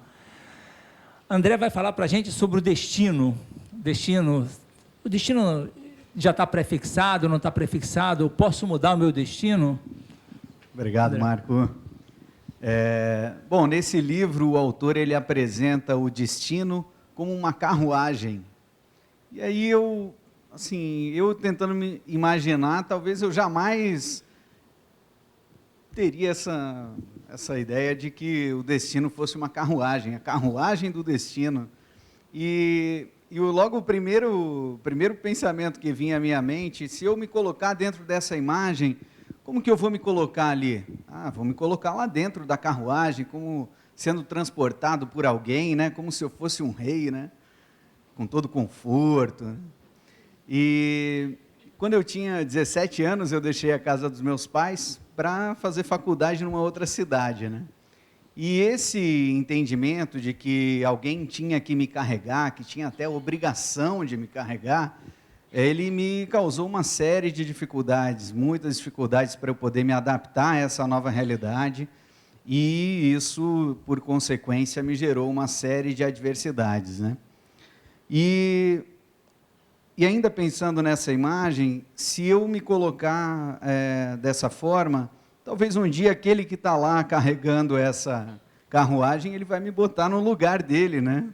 André vai falar para a gente sobre o destino. O destino já está prefixado, não está prefixado? Eu posso mudar o meu destino? Obrigado, André. Marco. Bom, nesse livro o autor ele apresenta o destino como uma carruagem. E aí eu tentando me imaginar, talvez eu jamais teria essa ideia de que o destino fosse uma carruagem, a carruagem do destino. E logo o primeiro pensamento que vinha à minha mente, se eu me colocar dentro dessa imagem, como que eu vou me colocar ali? Vou me colocar lá dentro da carruagem, como sendo transportado por alguém, né? Como se eu fosse um rei, né? Com todo conforto, né? E quando eu tinha 17 anos, eu deixei a casa dos meus pais para fazer faculdade numa outra cidade, né? E esse entendimento de que alguém tinha que me carregar, que tinha até a obrigação de me carregar, ele me causou uma série de dificuldades, muitas dificuldades para eu poder me adaptar a essa nova realidade, e isso, por consequência, me gerou uma série de adversidades, né? E ainda pensando nessa imagem, se eu me colocar dessa forma, talvez um dia aquele que está lá carregando essa carruagem, ele vai me botar no lugar dele, né?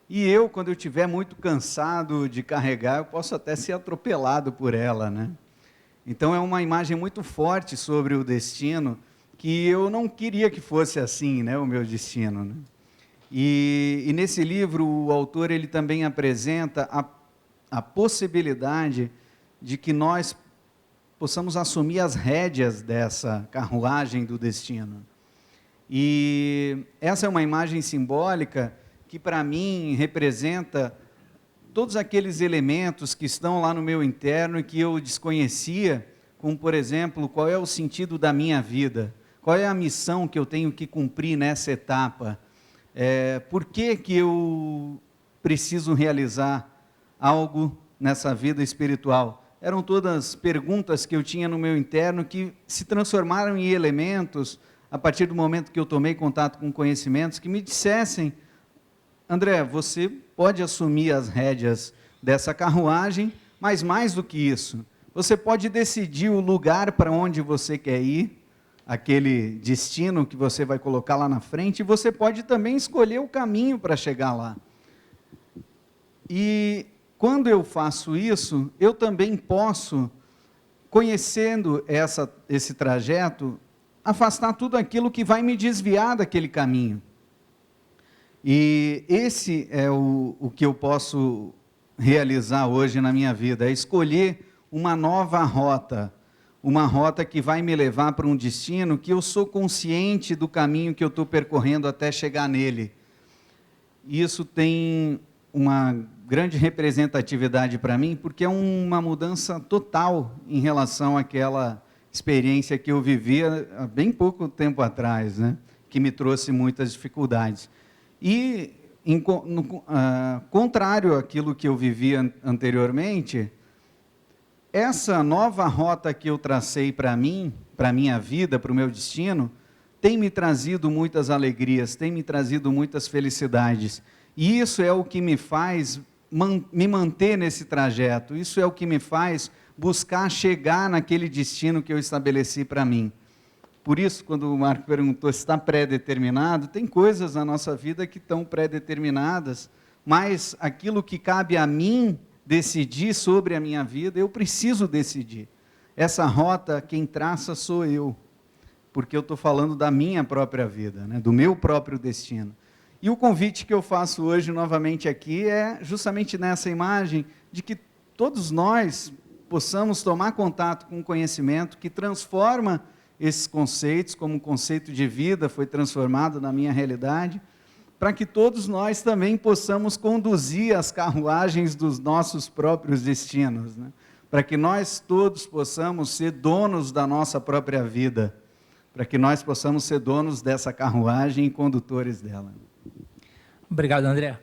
E eu, quando eu estiver muito cansado de carregar, eu posso até ser atropelado por ela, né? Então é uma imagem muito forte sobre o destino, que eu não queria que fosse assim, né, o meu destino, né? E nesse livro o autor ele também apresenta a possibilidade de que nós possamos assumir as rédeas dessa carruagem do destino. E essa é uma imagem simbólica que, para mim, representa todos aqueles elementos que estão lá no meu interno e que eu desconhecia, como, por exemplo, qual é o sentido da minha vida, qual é a missão que eu tenho que cumprir nessa etapa, por que eu preciso realizar algo nessa vida espiritual. Eram todas perguntas que eu tinha no meu interno que se transformaram em elementos a partir do momento que eu tomei contato com conhecimentos que me dissessem: André, você pode assumir as rédeas dessa carruagem, mas mais do que isso, você pode decidir o lugar para onde você quer ir, aquele destino que você vai colocar lá na frente, e você pode também escolher o caminho para chegar lá. E quando eu faço isso, eu também posso, conhecendo esse trajeto, afastar tudo aquilo que vai me desviar daquele caminho. E esse é o que eu posso realizar hoje na minha vida, é escolher uma nova rota, uma rota que vai me levar para um destino que eu sou consciente do caminho que eu estou percorrendo até chegar nele. Isso tem uma grande representatividade para mim, porque é uma mudança total em relação àquela experiência que eu vivia há bem pouco tempo atrás, né? Que me trouxe muitas dificuldades. E, contrário àquilo que eu vivia anteriormente, essa nova rota que eu tracei para mim, para a minha vida, para o meu destino, tem me trazido muitas alegrias, tem me trazido muitas felicidades. E isso é o que me faz me manter nesse trajeto, isso é o que me faz buscar chegar naquele destino que eu estabeleci para mim. Por isso, quando o Marco perguntou se está pré-determinado, tem coisas na nossa vida que estão pré-determinadas, mas aquilo que cabe a mim decidir sobre a minha vida, eu preciso decidir. Essa rota, quem traça sou eu, porque eu estou falando da minha própria vida, né, do meu próprio destino. E o convite que eu faço hoje novamente aqui é justamente nessa imagem de que todos nós possamos tomar contato com um conhecimento que transforma esses conceitos, como um conceito de vida foi transformado na minha realidade, para que todos nós também possamos conduzir as carruagens dos nossos próprios destinos, né? Para que nós todos possamos ser donos da nossa própria vida, para que nós possamos ser donos dessa carruagem e condutores dela. Obrigado, André.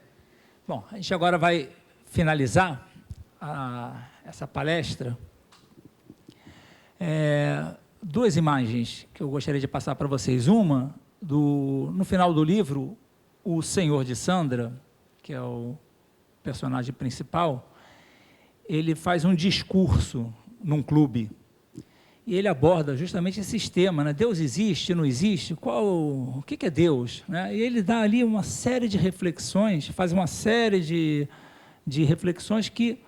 Bom, a gente agora vai finalizar essa palestra. Duas imagens que eu gostaria de passar para vocês. Uma, no final do livro, o Senhor de Sandra, que é o personagem principal, ele faz um discurso num clube. e ele aborda justamente esses temas, né? Deus existe, não existe? O que é Deus? Né? E ele dá ali uma série de reflexões, faz uma série de reflexões que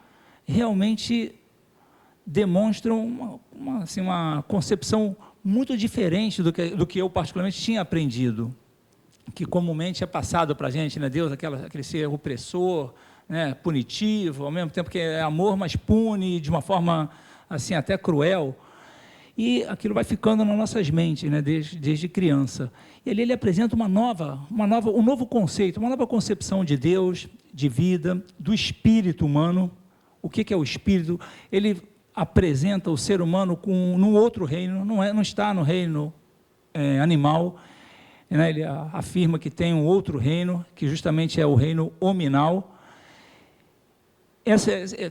realmente demonstram uma concepção muito diferente do que eu particularmente tinha aprendido, que comumente é passado para a gente, né? Deus, aquele ser opressor, né? Punitivo, ao mesmo tempo que é amor, mas pune de uma forma assim até cruel. E aquilo vai ficando nas nossas mentes, né, desde criança. E ali ele apresenta um novo conceito, uma nova concepção de Deus, de vida, do espírito humano. O que é o espírito? Ele apresenta o ser humano num outro reino, não está no reino animal, né? Ele afirma que tem um outro reino, que justamente é o reino hominal.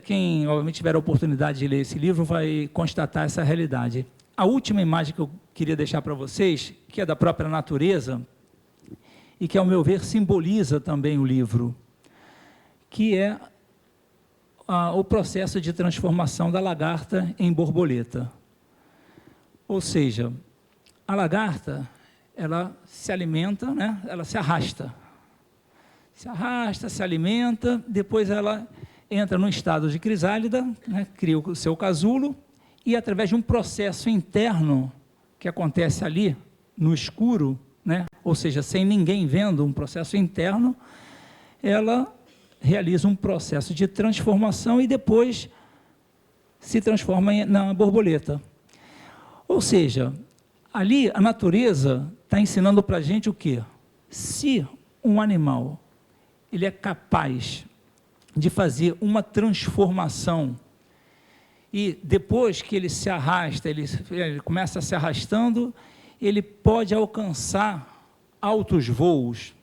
Quem, obviamente, tiver a oportunidade de ler esse livro vai constatar essa realidade. A última imagem que eu queria deixar para vocês, que é da própria natureza, e que, ao meu ver, simboliza também o livro, que é o processo de transformação da lagarta em borboleta. Ou seja, a lagarta, ela se alimenta, né? Ela se arrasta, se alimenta, depois ela entra num estado de crisálida, né? Cria o seu casulo, e através de um processo interno que acontece ali, no escuro, né? Ou seja, sem ninguém vendo, um processo interno, ela realiza um processo de transformação e depois se transforma na borboleta. Ou seja, ali a natureza está ensinando para a gente o quê? Se um animal ele é capaz de fazer uma transformação e depois que ele se arrasta, ele começa se arrastando, ele pode alcançar altos voos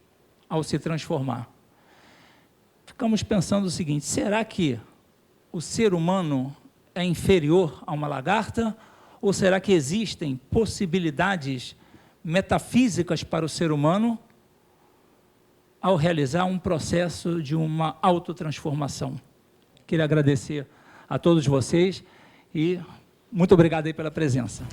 ao se transformar. Ficamos pensando o seguinte: será que o ser humano é inferior a uma lagarta? Ou será que existem possibilidades metafísicas para o ser humano ao realizar um processo de uma autotransformação? Queria agradecer a todos vocês e muito obrigado aí pela presença.